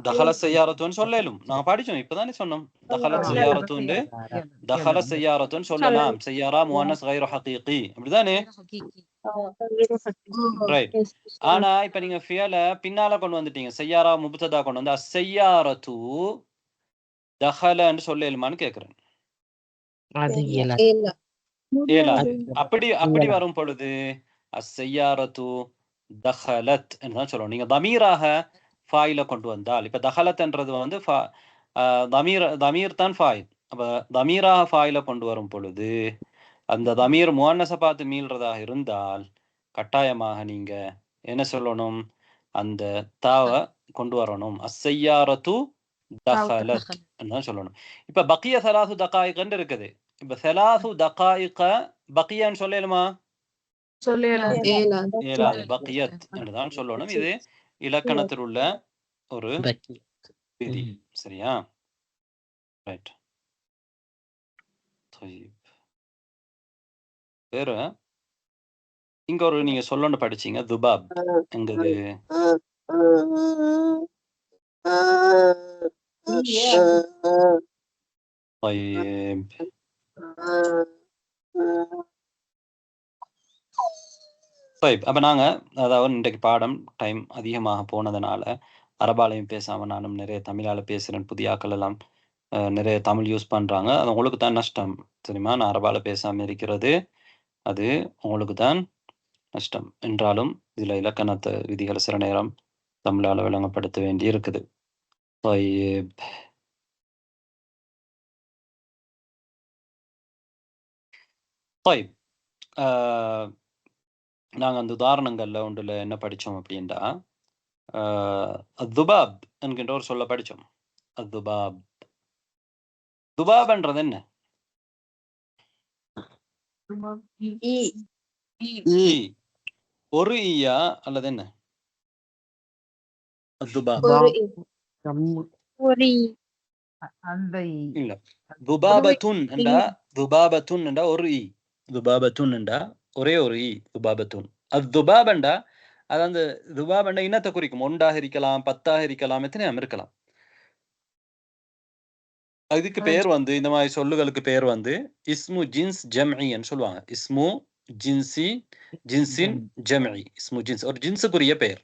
தஹல செய்யாரத்துன்னு சொல்லலும். நாங்க படிச்சோம், இப்பதானே சொன்னோம். தஹல செய்யாரத்து தஹல செய்யாரத்துன்னு சொல்லலாம். செய்யாரா முஅன்னஸ் கைரு ஹகீகி, அப்படிதானே? ரைட். ஆனா இப்ப நீங்க ஃபியல பின்னால கொண்டு வந்துட்டீங்க. செய்யாரா முப்ததா கொண்டு வந்து அஸ்ஸையாரத்து தஹலன்னு சொல்ல இயலுமான்னு கேட்கிறேன். அது இல்ல. இயலாது. அப்படி வரும் பொழுது அஸ்ஸையாரத்து தஹலத் என்று தான் சொல்லணும். நீங்க தமீராக ஃபாயில கொண்டு வந்தால், இப்ப தஹலத்ன்றது வந்து தமீர் தான் ஃபாயில். அப்ப தமீராக ஃபாயில கொண்டு வரும் பொழுது அந்த தமீர் முஅன்னஸ பார்த்து மீள்றதாக இருந்தால் கட்டாயமாக நீங்க என்ன சொல்லணும்? அந்த தாவ கொண்டு வரணும். அஸ்ஸையாரத்து தஹலத் தான் சொல்லணும். இப்ப பக்கிய ஸலாசு தகாயிக்ன்னு இருக்குது. இப்ப ஸலாசு தகாயிக பக்கியான்னு சொல்லலுமா? இயலாது. பக்கியத் என்று தான் சொல்லணும். இது இலக்கணத்தில் உள்ள ஒரு விதி. சரியா? ரைட். வேற இங்க ஒரு நீங்க சொல்லணும் படிச்சீங்க துபாப் எங்கது? அப்ப நாங்க அதாவது இன்றைக்கு பாடம் டைம் அதிகமாக போனதுனால அரபாலையும் பேசாம நானும் நிறைய தமிழால பேசுறேன். புதிய ஆக்கள் எல்லாம் நிறைய தமிழ் யூஸ் பண்றாங்க. அது உங்களுக்கு தான் நஷ்டம். சரிமா? நான் அரபால பேசாம இருக்கிறது அது உங்களுக்கு தான் நஷ்டம். என்றாலும் இதுல இலக்கணத்தை விதிகளை சில நேரம் தமிழால விளங்கப்படுத்த வேண்டி இருக்குது. நாங்க அந்த உதாரணங்கள்ல ஒன்றுல என்ன படிச்சோம் அப்படின்னா துபாப் என்கின்ற ஒரு சொல்ல படிச்சோம். துபாப் துபாப்ன்றது என்ன? ஒரு ஈயா அல்லது என்ன? இல்ல, துபாபத்துன் என்றா துபாபத்துன் என்றா ஒரு ஈ. துபாபத்துன் என்றா ஒரே ஒரு ஈ. துபாபத்துன். அது துபாபண்டா அது அந்த துபாபண்டா இனத்தை குறிக்கும். 1 இருக்கலாம், 10 இருக்கலாம், எத்தனையாம் இருக்கலாம். அதுக்கு பேர் வந்து இந்த மாதிரி சொல்லுகளுக்கு பேர் வந்து இஸ்மு ஜின்ஸ் ஜம்இன்னு சொல்லுவாங்க. இஸ்மு ஜின்சி ஜின்சின் ஜம்இ. இஸ்மு ஜின்ஸ் ஒரு ஜின்ஸுக்குரிய பெயர்,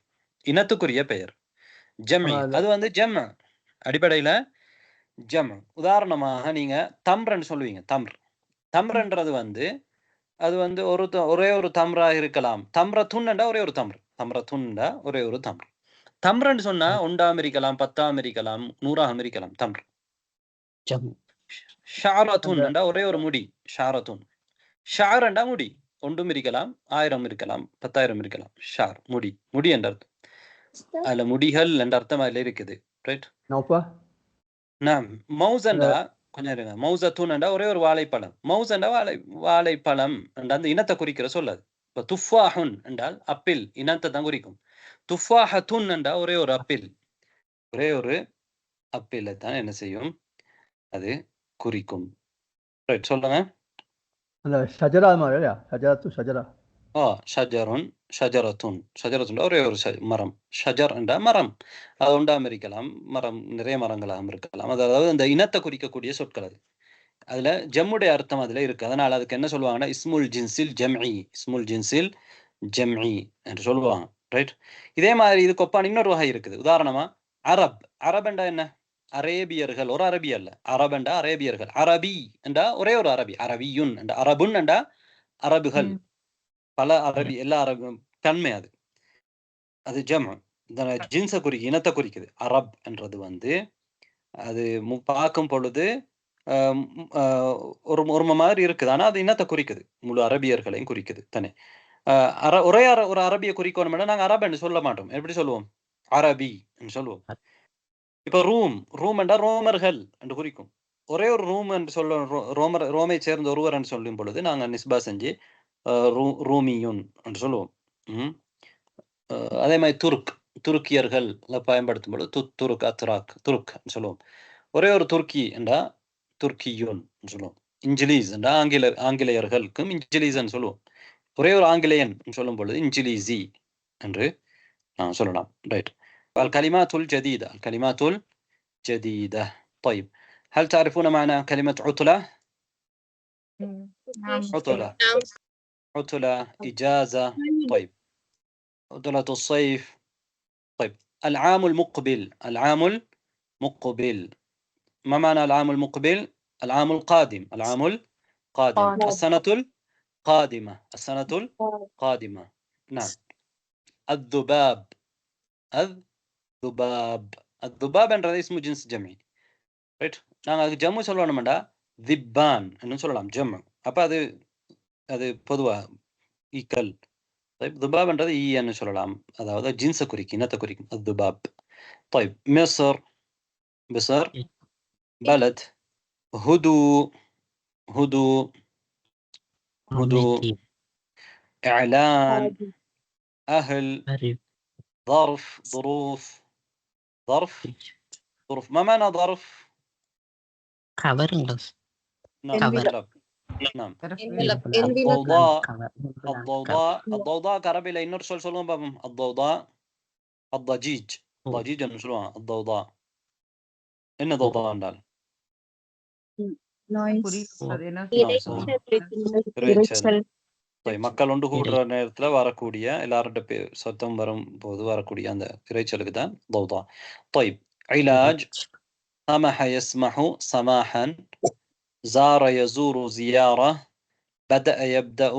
இனத்துக்குரிய பெயர். ஜம்இ அது வந்து ஜம் அடிப்படையில ஜம். உதாரணமாக நீங்க தம்ரன்னு சொல்லுவீங்க. தம்ரன்றது வந்து அது வந்து ஒரே ஒரு தம்ரா இருக்கலாம். தம்ரத்துன்னுண்டா ஒரே ஒரு தம்ர். தம்ரத்துன்னுண்டா ஒரே ஒரு தம்ர். தம்ரன்னு சொன்னா 1 இருக்கலாம், 10 இருக்கலாம், 100 இருக்கலாம். தம்ர். ஷாரத்துன்னுண்டா ஒரே ஒரு முடி. ஷாரத்துன். ஷாரண்டா முடி. 1 இருக்கலாம், 1000 இருக்கலாம், 10,000 இருக்கலாம். ஷார் முடி. முடி என்ற அர்த்தம். அதுல முடிகள் என்ற அர்த்தம் அதுல இருக்குது. ரைட்? மௌசண்டா கொஞ்சம் இருங்க. மௌசத்துன்னுண்டா ஒரே ஒரு வாழைப்பழம். மௌசண்டா வாழைப்பழம் என்ற அந்த இனத்தை குறிக்கிற சொல்லாது. இப்ப துஃபாஹுன் என்றால் அப்பிள் இனத்தை தான் குறிக்கும். துஃபாஹத்துன் என்றா ஒரே ஒரு அப்பிள். ஒரே ஒரு அப்பிளை தான் என்ன செய்யும்? அது குறிக்கும். ரைட், சொல்லுங்க. அந்த ஷஜரா மாதிரி இல்லையா? ஷஜரத்து ஷஜரா. ஷஜருன் ஷஜரத்துன். ஷஜரத்துன் ஒரே ஒரு மரம். ஷஜர் என்ற மரம். அது 1 இருக்கலாம், மரம் நிறைய மரங்களாக இருக்கலாம். அதாவது அந்த இனத்தை குறிக்கக்கூடிய சொற்கள் அது. அதுல ஜம்முடைய அர்த்தம் அதுல இருக்கு. அதனால அதுக்கு என்ன சொல்லுவாங்கன்னா இஸ்முல் ஜின்சில் ஜம்இ. இஸ்முல் ஜின்சில் ஜம்இ என்று சொல்லுவாங்க. ரைட்? இதே மாதிரி இது கொப்பான் இன்னொரு வகை இருக்குது. உதாரணமா அரப். அரப் என்றா என்ன? அரேபியர்கள். ஒரு அரபி அல்ல. அரப் என்றா அரேபியர்கள். அரபி என்றா ஒரே ஒரு அரபி. அரபியுன் என்றா அரபுன் என்றா அரபுகள். பல அரபி, எல்லா அரபு தன்மை அது. அது ஜம். ஜின்ஸை குறிக்கு, இனத்தை குறிக்குது. அரப் என்றது வந்து அது பார்க்கும் பொழுது ஒரு மாதிரி இருக்குது. ஆனா அது இனத்தை குறிக்குது. முழு அரபியர்களையும் குறிக்குது தானே. ஒரே ஒரு அரபிய குறிக்கணும். நாங்க அரபன்னு சொல்ல மாட்டோம். எப்படி சொல்லுவோம்? அரபி என்று சொல்லுவோம். இப்ப ரூம் என்றா ரோமர்கள் என்று குறிக்கும். ஒரே ஒரு ரூம் என்று சொல்ல ரோமை சேர்ந்த ஒருவர் என்று சொல்லும் பொழுது நாங்க நிஸ்பா செஞ்சு ரூமியுன் என்று சொல்லுவோம். அதே மாதிரி துருக்கியர்கள் பயன்படுத்தும் பொழுது துருக் அத்ராக் துருக் சொல்லுவோம். ஒரே ஒரு துருக்கி என்றா துர்க்கியூன் சொல்லுவோம். இங்கிலீஸ் என்றா ஆங்கிலேயர்களுக்கும் இங்கிலீஸ் சொல்லுவோம். ஒரே ஒரு ஆங்கிலேயன் சொல்லும் பொழுது இங்கிலீசி என்று நான் சொல்லலாம். ரைட். الكلمات الجديدة. الكلمات الجديدة. طيب هل تعرفون معنى كلمة عطلة؟ عطلة إجازة. طيب عطلة الصيف. طيب العام المقبل. العام المقبل ما معنى العام المقبل؟ العام القادم. العام القادم. السنة القادمة. السنة القادمة. نعم. الذباب. الذباب. الذباب என்றது اسمه جنس جمعي. ரைட். நாங்கள் ஜம்மு சொல்லணும்டா திப்பான் என்று சொல்லலாம் ஜம்மு. அப்போ அது பொதுவாக ஈக்கல். ذباب என்றது ஈன்னு சொல்லலாம். அதாவது ஜின்ஸை குறிக்கும், இனத்தை குறிக்கும். الذباب. طيب مصر. مصر بلد. هدوء. هدوء. هدوء. إعلان. أهل. ظرف. ظروف. ظرف. ظروف. ما معنى ظرف؟ نعم. نعم. الضوضاء. الضوضاء. الضوضاء كعربي لا ينور سولون بابم. الضوضاء. الضجيج. ضجيج نشلون الضوضاء. إن ضوضاء عندنا. மக்கள் ஒன்று கூடுற நேரத்துல வரக்கூடிய எல்லாரோட சத்தம் வரும் போது வரக்கூடிய அந்த இறைச்சலுக்கு தான் ضوضاء. طيب علاج. سمح يسمح سماحا. زار يزور زيارة. بدأ يبدأ.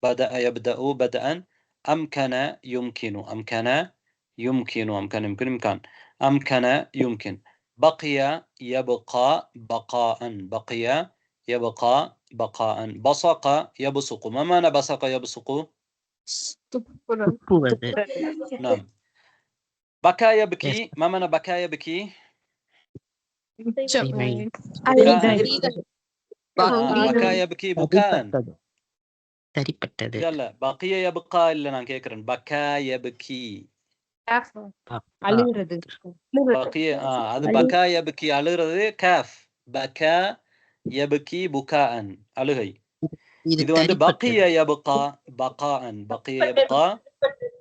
بدأ يبدأ بدءا. أمكن يمكن. أمكن يمكن. أمكن يمكن إمكان. أمكن يمكن. بقي يبقى بقاء. بقي يبقى بقاء. بصق يبصق. ما معنى بصق يبصق؟ نعم. بكى يبكي. ما معنى بكى يبكي؟ بكى يبكي بكاء. يلا بقي يبقى اللي أنا كيكرن. بكى يبكي. அழுகிறது. بقي அது بكى يبكي அழுகிறது كاف. بكى يبكي بكاء அழுகை. இது வந்து بقي يبقى بقاء. بقي يبقى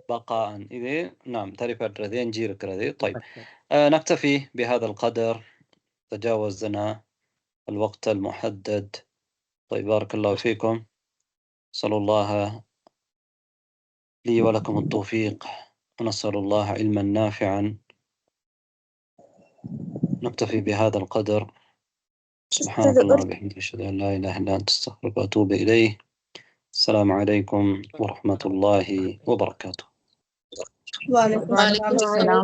بقاء. இது نعم தரிப்பற்றது எஞ்சி இருக்கிறது. طيب نكتفي بهذا القدر. تجاوزنا الوقت المحدد. طيب بارك الله فيكم. صلى الله لي ولكم التوفيق ونسأل الله علما نافعا. نكتفي بهذا القدر. سبحانك اللهم وبحمدك أشهد أن لا إله إلا أنت أستغفرك وأتوب إليه. السلام عليكم ورحمة الله وبركاته. وعليكم السلام.